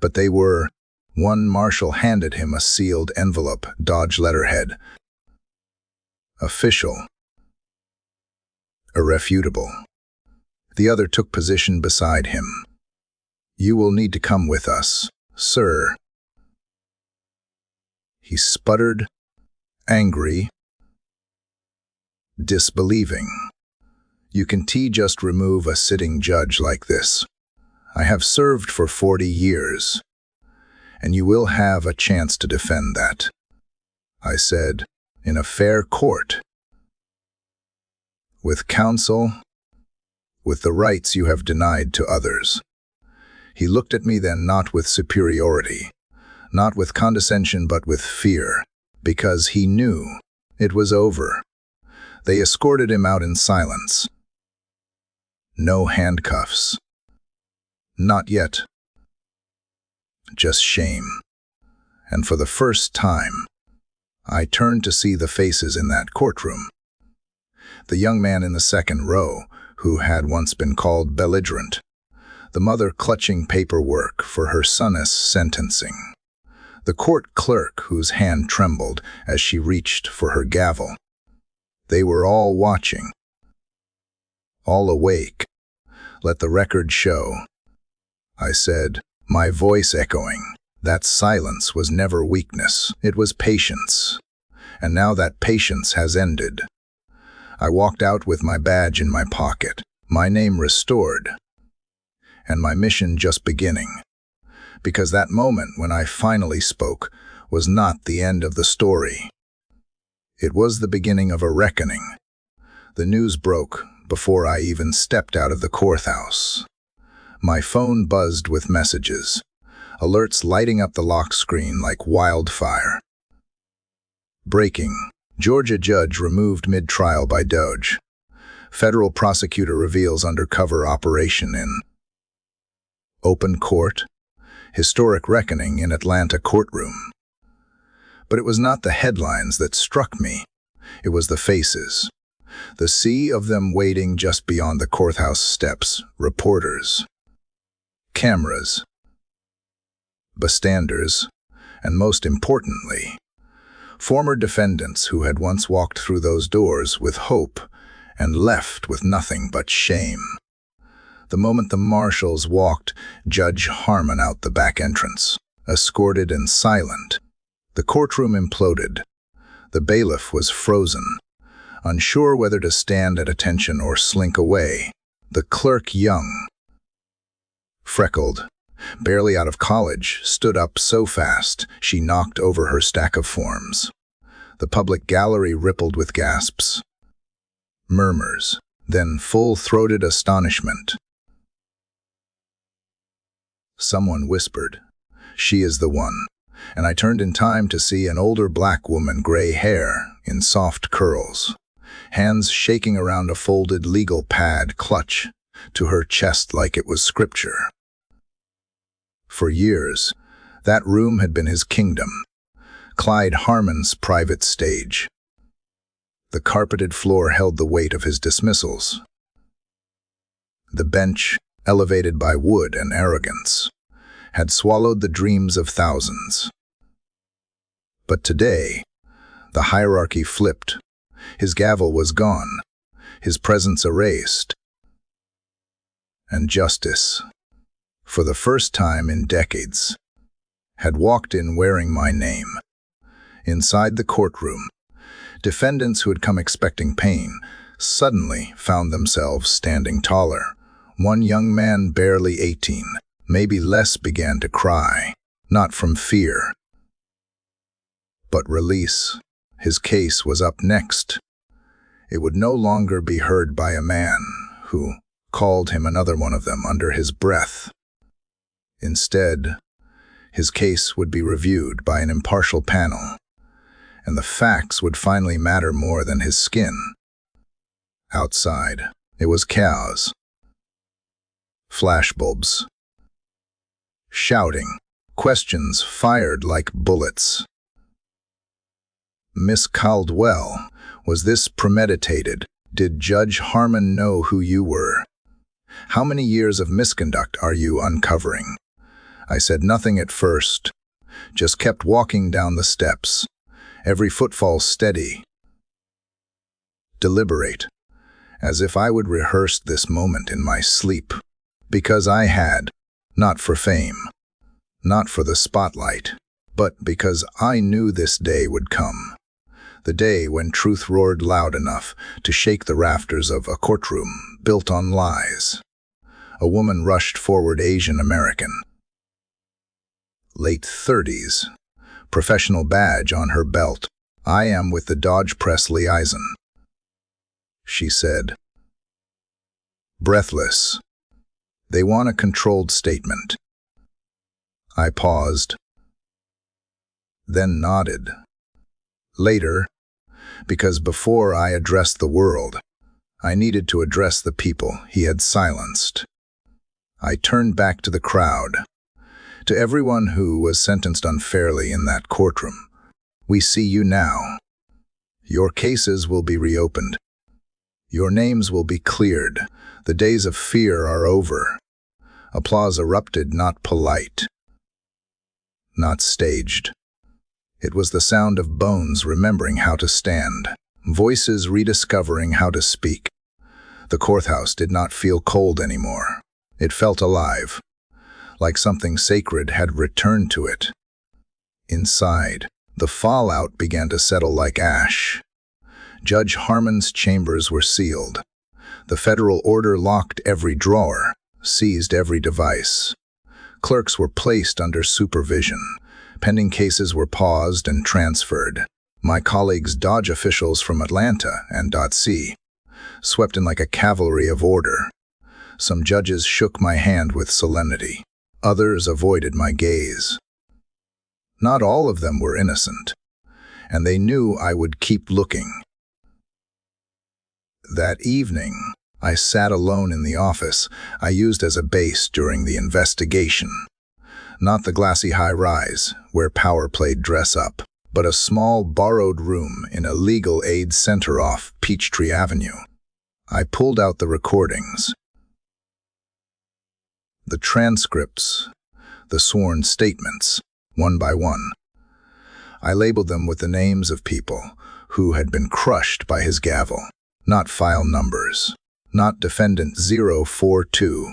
But they were. One marshal handed him a sealed envelope, Dodge letterhead. Official. Irrefutable. The other took position beside him. You will need to come with us, sir. He sputtered, angry, disbelieving. You can just remove a sitting judge like this. I have served for 40 years, and you will have a chance to defend that, I said, in a fair court. With counsel, with the rights you have denied to others. He looked at me then, not with superiority, not with condescension, but with fear, because he knew it was over. They escorted him out in silence. No handcuffs. Not yet. Just shame. And for the first time, I turned to see the faces in that courtroom. The young man in the second row, who had once been called belligerent. The mother clutching paperwork for her son's sentencing. The court clerk whose hand trembled as she reached for her gavel. They were all watching. All awake. Let the record show, I said, my voice echoing. That silence was never weakness, it was patience. And now that patience has ended. I walked out with my badge in my pocket, my name restored, and my mission just beginning. Because that moment when I finally spoke was not the end of the story. It was the beginning of a reckoning. The news broke before I even stepped out of the courthouse. My phone buzzed with messages, alerts lighting up the lock screen like wildfire. Breaking. Georgia judge removed mid-trial by Doge. Federal prosecutor reveals undercover operation in open court. Historic reckoning in Atlanta courtroom. But it was not the headlines that struck me. It was the faces. The sea of them waiting just beyond the courthouse steps. Reporters. Cameras. Bystanders. And most importantly, former defendants who had once walked through those doors with hope and left with nothing but shame. The moment the marshals walked Judge Harmon out the back entrance, escorted and silent, the courtroom imploded. The bailiff was frozen, unsure whether to stand at attention or slink away. The clerk, young, freckled, barely out of college, stood up so fast she knocked over her stack of forms. The public gallery rippled with gasps, murmurs, then full-throated astonishment. Someone whispered, "She is the one," and I turned in time to see an older black woman, gray hair in soft curls, hands shaking around a folded legal pad clutch to her chest like it was scripture. For years, that room had been his kingdom, Clyde Harmon's private stage. The carpeted floor held the weight of his dismissals. The bench, elevated by wood and arrogance, had swallowed the dreams of thousands. But today, the hierarchy flipped. His gavel was gone, his presence erased. And justice, for the first time in decades, had walked in wearing my name. Inside the courtroom, defendants who had come expecting pain suddenly found themselves standing taller. One young man, barely 18, maybe less, began to cry, not from fear, but release. His case was up next. It would no longer be heard by a man who called him another one of them under his breath. Instead, his case would be reviewed by an impartial panel, and the facts would finally matter more than his skin. Outside, it was chaos. Flashbulbs. Shouting. Questions fired like bullets. Miss Caldwell, was this premeditated? Did Judge Harmon know who you were? How many years of misconduct are you uncovering? I said nothing at first, just kept walking down the steps, every footfall steady, deliberate, as if I would rehearse this moment in my sleep. Because I had, not for fame, not for the spotlight, but because I knew this day would come. The day when truth roared loud enough to shake the rafters of a courtroom built on lies. A woman rushed forward, Asian American. Late 30s, professional badge on her belt. "I am with the Dodge Press Liaison," she said. Breathless. "They want a controlled statement." I paused, then nodded. Later, because before I addressed the world, I needed to address the people he had silenced. I turned back to the crowd, to everyone who was sentenced unfairly in that courtroom. "We see you now. Your cases will be reopened. Your names will be cleared. The days of fear are over." Applause erupted, not polite, not staged. It was the sound of bones remembering how to stand, voices rediscovering how to speak. The courthouse did not feel cold anymore. It felt alive, like something sacred had returned to it. Inside, the fallout began to settle like ash. Judge Harmon's chambers were sealed. The federal order locked every drawer, seized every device. Clerks were placed under supervision. Pending cases were paused and transferred. My colleagues, Dodge officials from Atlanta and .C, swept in like a cavalry of order. Some judges shook my hand with solemnity. Others avoided my gaze. Not all of them were innocent, and they knew I would keep looking. That evening, I sat alone in the office I used as a base during the investigation. Not the glassy high-rise, where power played dress-up, but a small borrowed room in a legal aid center off Peachtree Avenue. I pulled out the recordings, the transcripts, the sworn statements, one by one. I labeled them with the names of people who had been crushed by his gavel, not file numbers, not defendant 042.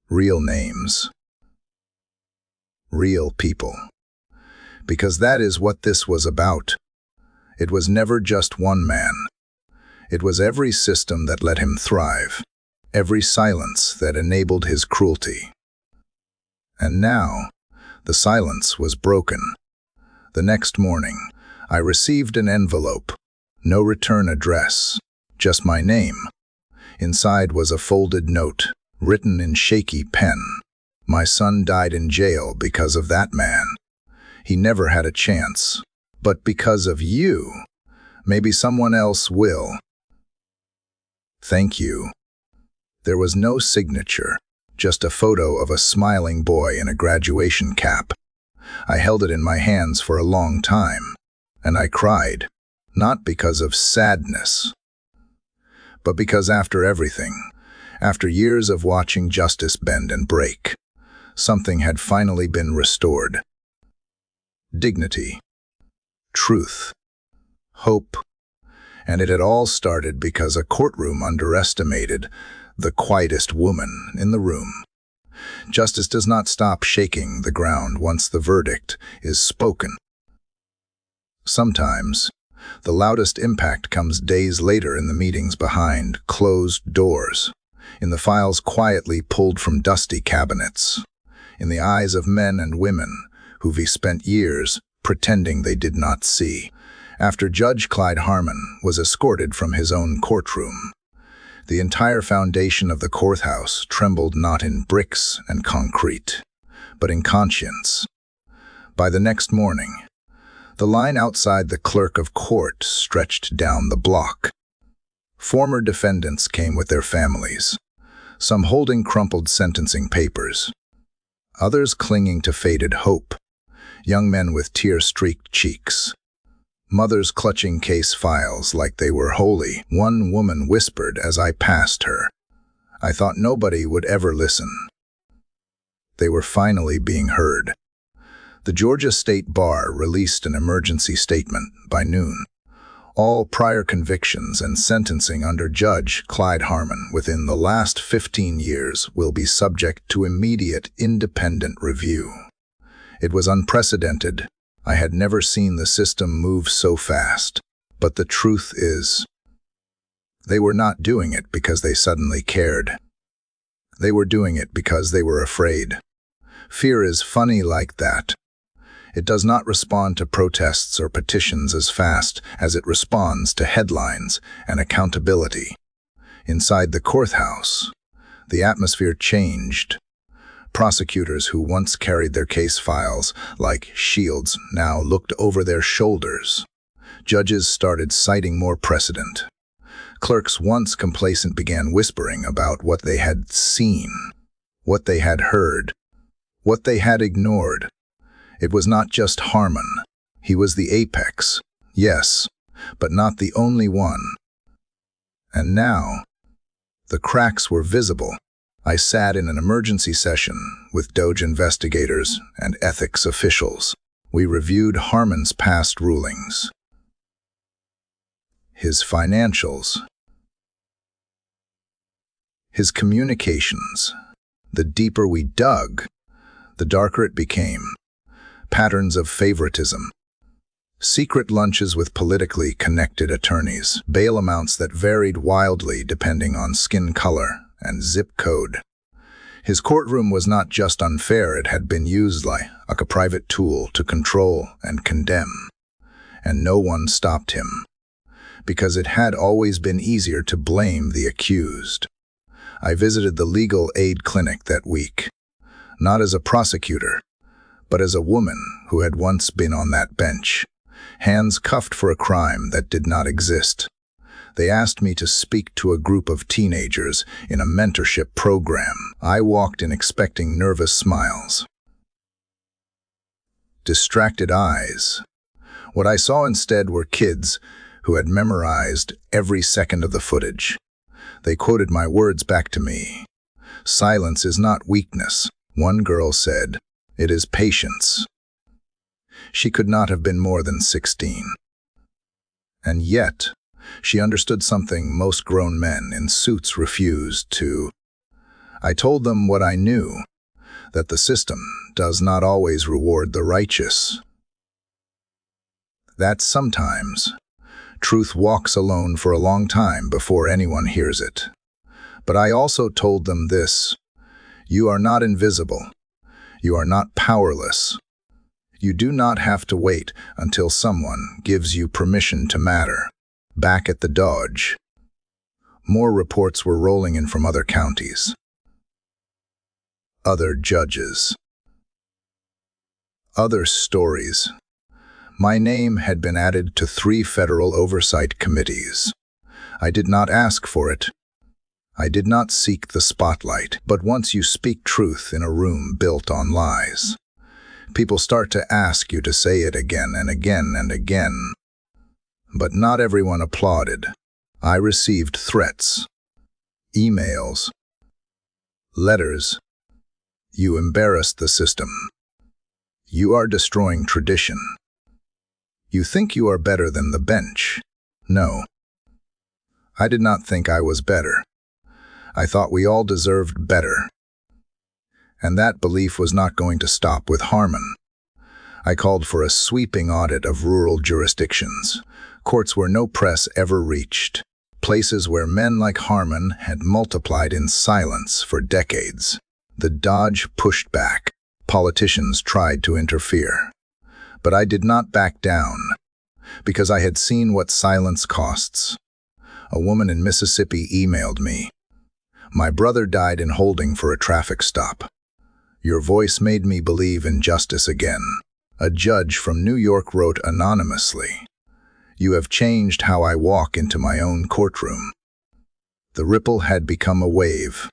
Real names. Real people. Because that is what this was about. It was never just one man. It was every system that let him thrive, every silence that enabled his cruelty. And now, the silence was broken. The next morning, I received an envelope. No return address, just my name. Inside was a folded note, written in shaky pen. My son died in jail because of that man. He never had a chance. But because of you, maybe someone else will. Thank you. There was no signature, just a photo of a smiling boy in a graduation cap. I held it in my hands for a long time, and I cried, not because of sadness, but because after everything, after years of watching justice bend and break, something had finally been restored. Dignity, truth, hope, and it had all started because a courtroom underestimated the quietest woman in the room. Justice does not stop shaking the ground once the verdict is spoken. Sometimes, the loudest impact comes days later in the meetings behind closed doors, in the files quietly pulled from dusty cabinets, in the eyes of men and women who we spent years pretending they did not see. After Judge Clyde Harmon was escorted from his own courtroom, the entire foundation of the courthouse trembled not in bricks and concrete, but in conscience. By the next morning, the line outside the clerk of court stretched down the block. Former defendants came with their families, some holding crumpled sentencing papers, others clinging to faded hope, young men with tear-streaked cheeks, mothers clutching case files like they were holy. One woman whispered as I passed her, "I thought nobody would ever listen." They were finally being heard. The Georgia State Bar released an emergency statement by noon. All prior convictions and sentencing under Judge Clyde Harmon within the last 15 years will be subject to immediate independent review. It was unprecedented. I had never seen the system move so fast. But the truth is, they were not doing it because they suddenly cared. They were doing it because they were afraid. Fear is funny like that. It does not respond to protests or petitions as fast as it responds to headlines and accountability. Inside the courthouse, the atmosphere changed. Prosecutors who once carried their case files like shields now looked over their shoulders. Judges started citing more precedent. Clerks once complacent began whispering about what they had seen, what they had heard, what they had ignored. It was not just Harmon. He was the apex, yes, but not the only one. And now, the cracks were visible. I sat in an emergency session with DOJ investigators and ethics officials. We reviewed Harmon's past rulings, his financials, his communications. The deeper we dug, the darker it became. Patterns of favoritism, secret lunches with politically connected attorneys, bail amounts that varied wildly depending on skin color and zip code. His courtroom was not just unfair, it had been used like a private tool to control and condemn. And no one stopped him, because it had always been easier to blame the accused. I visited the legal aid clinic that week, not as a prosecutor, but as a woman who had once been on that bench. hands cuffed for a crime that did not exist. They asked me to speak to a group of teenagers in a mentorship program. I walked in expecting nervous smiles, distracted eyes. What I saw instead were kids who had memorized every second of the footage. They quoted my words back to me. "Silence is not weakness," one girl said. "It is patience." She could not have been more than 16. And yet, she understood something most grown men in suits refused to. I told them what I knew, that the system does not always reward the righteous. That sometimes truth walks alone for a long time before anyone hears it. But I also told them this: you are not invisible. You are not powerless. You do not have to wait until someone gives you permission to matter. Back at the Dodge, more reports were rolling in from other counties, other judges, other stories. My name had been added to 3 federal oversight committees. I did not ask for it. I did not seek the spotlight. But once you speak truth in a room built on lies, people start to ask you to say it again and again and again. But not everyone applauded. I received threats, emails, letters. "You embarrassed the system. You are destroying tradition. You think you are better than the bench." No. I did not think I was better. I thought we all deserved better. And that belief was not going to stop with Harmon. I called for a sweeping audit of rural jurisdictions, courts where no press ever reached, places where men like Harmon had multiplied in silence for decades. The Dodge pushed back. Politicians tried to interfere. But I did not back down, because I had seen what silence costs. A woman in Mississippi emailed me. "My brother died in holding for a traffic stop. Your voice made me believe in justice again." A judge from New York wrote anonymously, "You have changed how I walk into my own courtroom." The ripple had become a wave.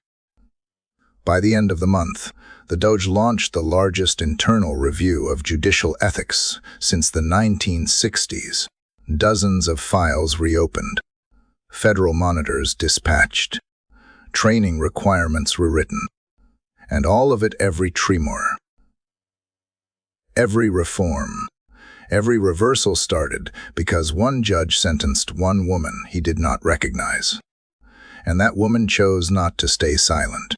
By the end of the month, the Doge launched the largest internal review of judicial ethics since the 1960s. Dozens of files reopened, federal monitors dispatched, training requirements rewritten, and all of it every tremor. Every reform, every reversal started because one judge sentenced one woman he did not recognize. And that woman chose not to stay silent.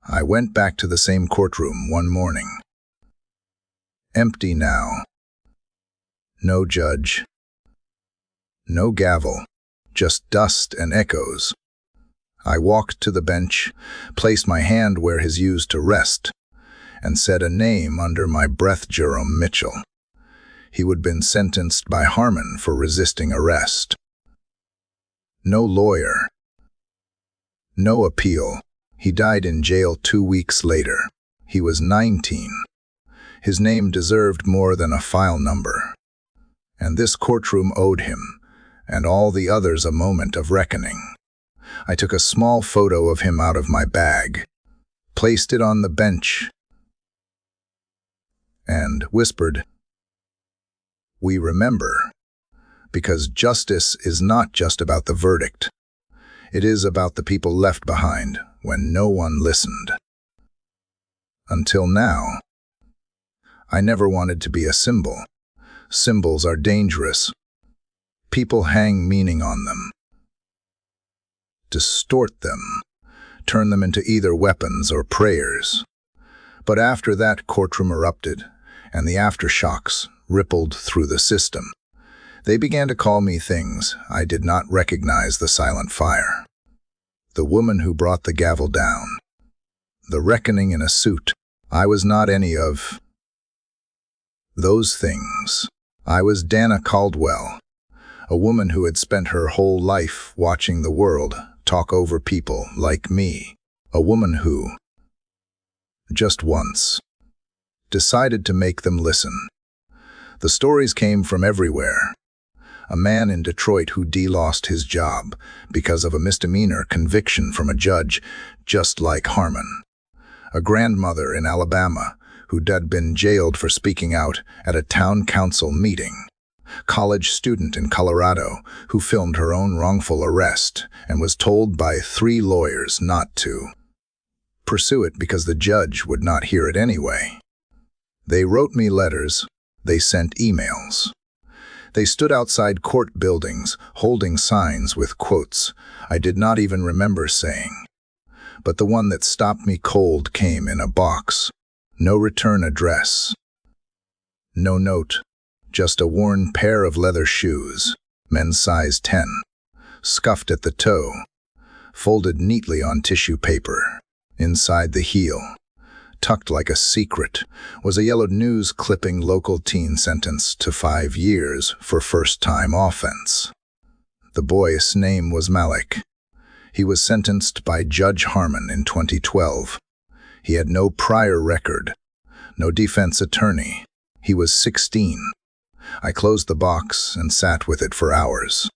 I went back to the same courtroom one morning. Empty now. No judge. No gavel. Just dust and echoes. I walked to the bench, placed my hand where his used to rest, and said a name under my breath: Jerome Mitchell. He would been sentenced by Harmon for resisting arrest. No lawyer. No appeal. He died in jail 2 weeks later. He was 19. His name deserved more than a file number. And this courtroom owed him, and all the others, a moment of reckoning. I took a small photo of him out of my bag, placed it on the bench, and whispered, "We remember," because justice is not just about the verdict. It is about the people left behind when no one listened. Until now, I never wanted to be a symbol. Symbols are dangerous. People hang meaning on them, distort them, turn them into either weapons or prayers. But after that courtroom erupted, and the aftershocks rippled through the system. They began to call me things I did not recognize: the silent fire, the woman who brought the gavel down, the reckoning in a suit. I was not any of those things. I was Dana Caldwell, a woman who had spent her whole life watching the world talk over people like me. A woman who, just once, decided to make them listen. The stories came from everywhere. A man in Detroit who lost his job because of a misdemeanor conviction from a judge just like Harmon. A grandmother in Alabama who'd been jailed for speaking out at a town council meeting. College student in Colorado who filmed her own wrongful arrest and was told by 3 lawyers not to pursue it because the judge would not hear it anyway. They wrote me letters. They sent emails. They stood outside court buildings, holding signs with quotes I did not even remember saying. But the one that stopped me cold came in a box. No return address. No note. Just a worn pair of leather shoes, men's size 10, scuffed at the toe, folded neatly on tissue paper. Inside the heel, tucked like a secret, was a yellowed news clipping local teen sentenced to 5 years for first-time offense. The boy's name was Malik. He was sentenced by Judge Harmon in 2012. He had no prior record, no defense attorney. He was 16. I closed the box and sat with it for hours.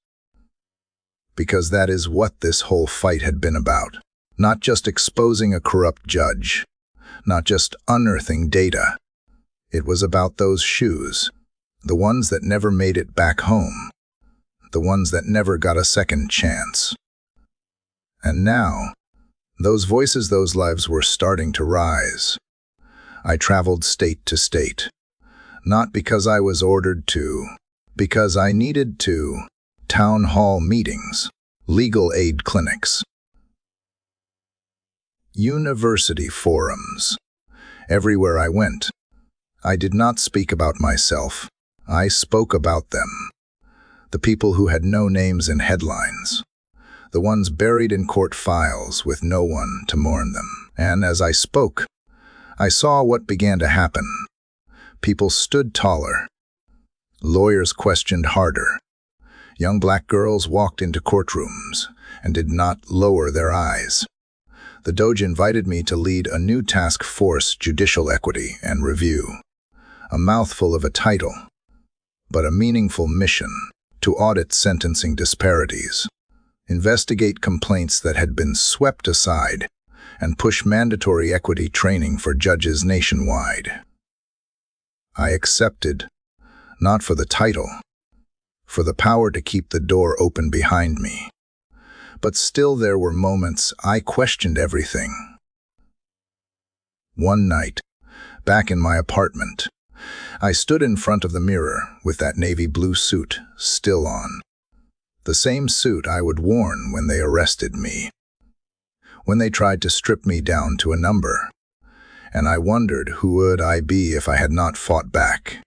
Because that is what this whole fight had been about. Not just exposing a corrupt judge, not just unearthing data. It was about those shoes, the ones that never made it back home, the ones that never got a second chance. And now, those voices, those lives were starting to rise. I traveled state to state, not because I was ordered to, because I needed to. Town hall meetings, legal aid clinics, university forums. Everywhere I went, I did not speak about myself. I spoke about them. The people who had no names in headlines. The ones buried in court files with no one to mourn them. And as I spoke, I saw what began to happen. People stood taller. Lawyers questioned harder. Young black girls walked into courtrooms and did not lower their eyes. The Doge invited me to lead a new task force, judicial equity and review. A mouthful of a title, but a meaningful mission to audit sentencing disparities, investigate complaints that had been swept aside, and push mandatory equity training for judges nationwide. I accepted, not for the title, for the power to keep the door open behind me. But still there were moments I questioned everything. One night, back in my apartment, I stood in front of the mirror with that navy blue suit still on. The same suit I would worn when they arrested me, when they tried to strip me down to a number. And I wondered who would I be if I had not fought back.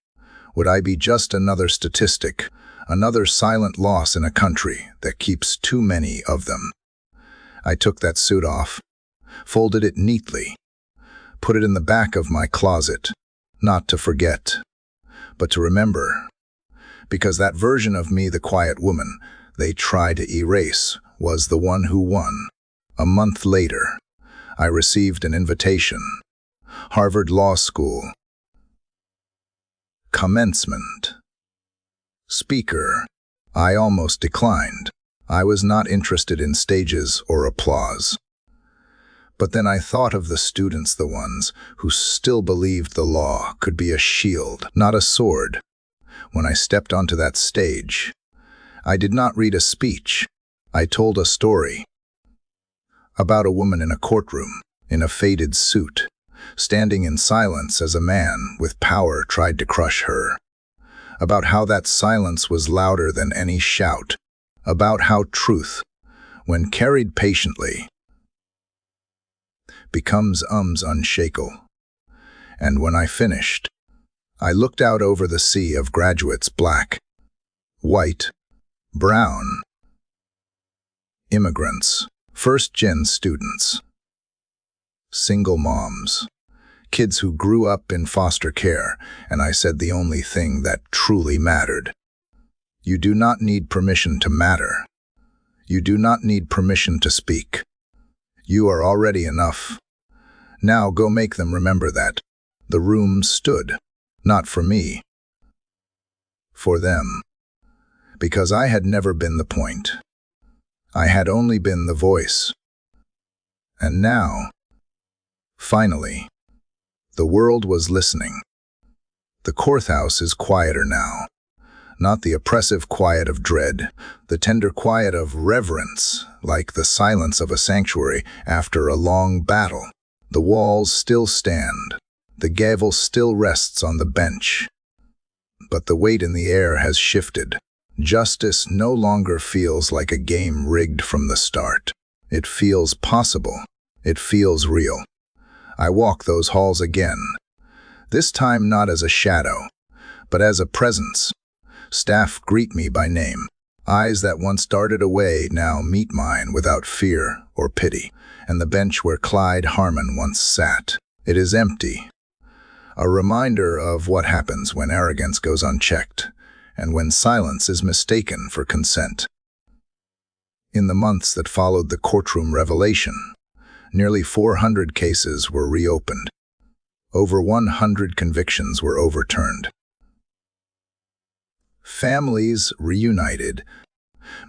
Would I be just another statistic, another silent loss in a country that keeps too many of them? I took that suit off, folded it neatly, put it in the back of my closet, not to forget, but to remember. Because that version of me, the quiet woman they tried to erase, was the one who won. A month later, I received an invitation. Harvard Law School. Commencement. Speaker. I almost declined. I was not interested in stages or applause. But then I thought of the students, the ones who still believed the law could be a shield, not a sword. When I stepped onto that stage, I did not read a speech. I told a story about a woman in a courtroom, in a faded suit, standing in silence as a man with power tried to crush her. About how that silence was louder than any shout. About how truth, when carried patiently, becomes unshakable. And when I finished, I looked out over the sea of graduates, black, white, brown, immigrants, first-gen students, single moms, kids who grew up in foster care, and I said the only thing that truly mattered. You do not need permission to matter. You do not need permission to speak. You are already enough. Now go make them remember that. The room stood, not for me, For them. Because I had never been the point. I had only been the voice. And now, finally, the world was listening. The courthouse is quieter now. Not the oppressive quiet of dread, the tender quiet of reverence, like the silence of a sanctuary after a long battle. The walls still stand. The gavel still rests on the bench. But the weight in the air has shifted. Justice no longer feels like a game rigged from the start. It feels possible. It feels real. I walk those halls again. This time not as a shadow, but as a presence. Staff greet me by name. Eyes that once darted away now meet mine without fear or pity. And the bench where Clyde Harmon once sat, it is empty. A reminder of what happens when arrogance goes unchecked, and when silence is mistaken for consent. In the months that followed the courtroom revelation, nearly 400 cases were reopened. Over 100 convictions were overturned. Families reunited.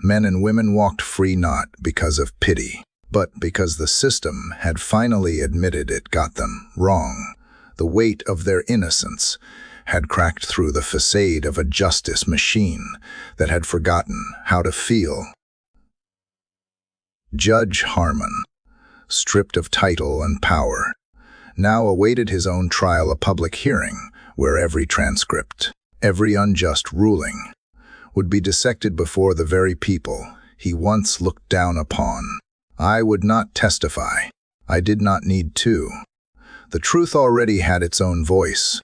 Men and women walked free not because of pity, but because the system had finally admitted it got them wrong. The weight of their innocence had cracked through the facade of a justice machine that had forgotten how to feel. Judge Harmon, stripped of title and power, now awaited his own trial, a public hearing where every transcript, every unjust ruling, would be dissected before the very people he once looked down upon. I would not testify. I did not need to. The truth already had its own voice.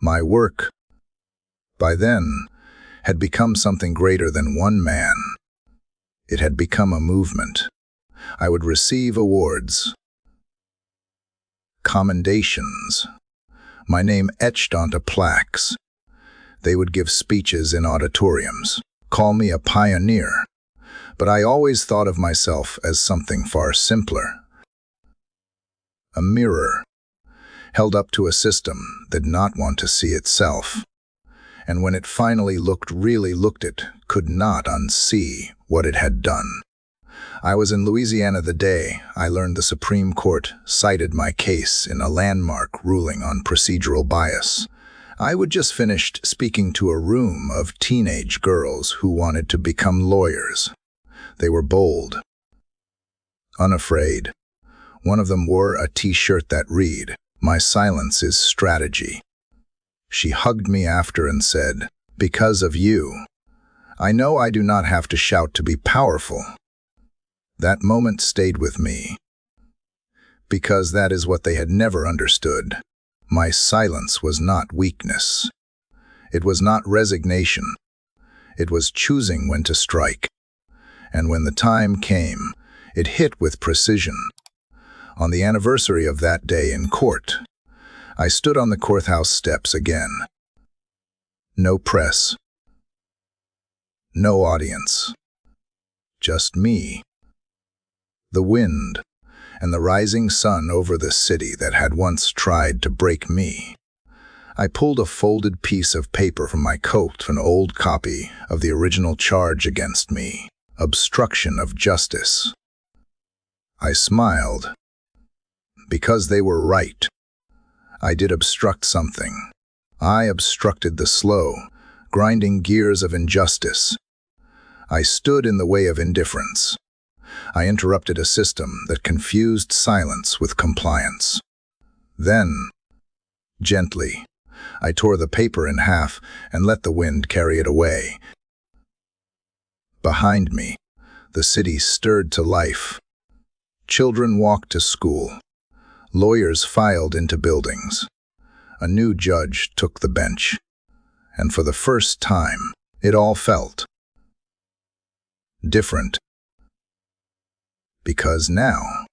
My work, by then, had become something greater than one man. It had become a movement. I would receive awards, commendations, my name etched onto plaques. They would give speeches in auditoriums, call me a pioneer. But I always thought of myself as something far simpler. A mirror, held up to a system that did not want to see itself. And when it finally really looked it, could not unsee what it had done. I was in Louisiana the day I learned the Supreme Court cited my case in a landmark ruling on procedural bias. I would just finished speaking to a room of teenage girls who wanted to become lawyers. They were bold, unafraid. One of them wore a t-shirt that read, "My silence is strategy." She hugged me after and said, "Because of you, I know I do not have to shout to be powerful." That moment stayed with me, because that is what they had never understood. My silence was not weakness. It was not resignation. It was choosing when to strike. And when the time came, it hit with precision. On the anniversary of that day in court, I stood on the courthouse steps again. No press. No audience. Just me. The wind, and the rising sun over the city that had once tried to break me. I pulled a folded piece of paper from my coat, an old copy of the original charge against me, obstruction of justice. I smiled, because they were right. I did obstruct something. I obstructed the slow, grinding gears of injustice. I stood in the way of indifference. I interrupted a system that confused silence with compliance. Then, gently, I tore the paper in half and let the wind carry it away. Behind me, the city stirred to life. Children walked to school. Lawyers filed into buildings. A new judge took the bench. And for the first time, it all felt different. Because now,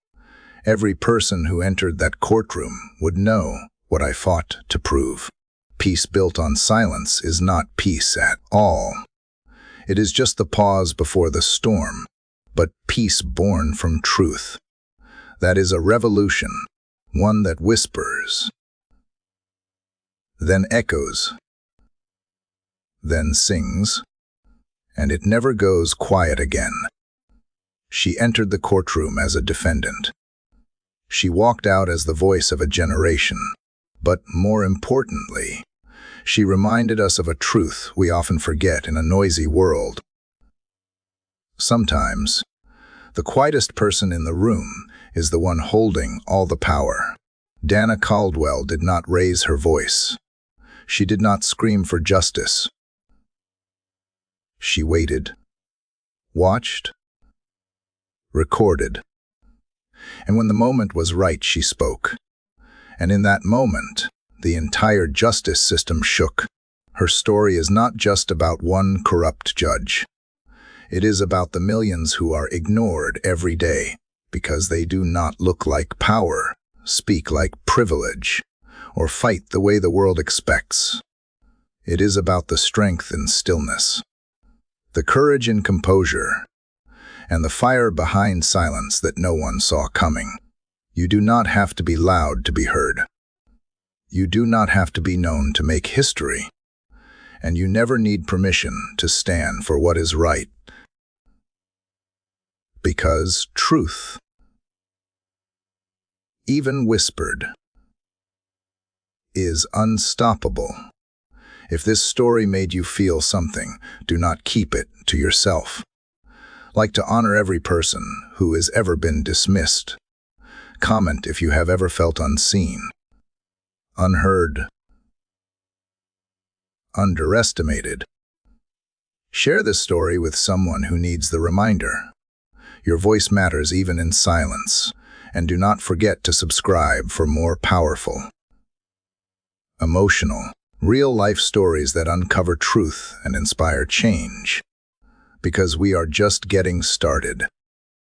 every person who entered that courtroom would know what I fought to prove. Peace built on silence is not peace at all. It is just the pause before the storm, but peace born from truth. That is a revolution, one that whispers, then echoes, then sings, and it never goes quiet again. She entered the courtroom as a defendant. She walked out as the voice of a generation, but more importantly, she reminded us of a truth we often forget in a noisy world. Sometimes, the quietest person in the room is the one holding all the power. Dana Caldwell did not raise her voice. She did not scream for justice. She waited, watched, recorded. And when the moment was right, she spoke. And in that moment, the entire justice system shook. Her story is not just about one corrupt judge. It is about the millions who are ignored every day because they do not look like power, speak like privilege, or fight the way the world expects. It is about the strength in stillness, the courage in composure, and the fire behind silence that no one saw coming. You do not have to be loud to be heard. You do not have to be known to make history, and you never need permission to stand for what is right. Because truth, even whispered, is unstoppable. If this story made you feel something, do not keep it to yourself. Like to honor every person who has ever been dismissed. Comment if you have ever felt unseen, unheard, underestimated. Share this story with someone who needs the reminder. Your voice matters even in silence, and do not forget to subscribe for more powerful, emotional, real-life stories that uncover truth and inspire change. Because we are just getting started.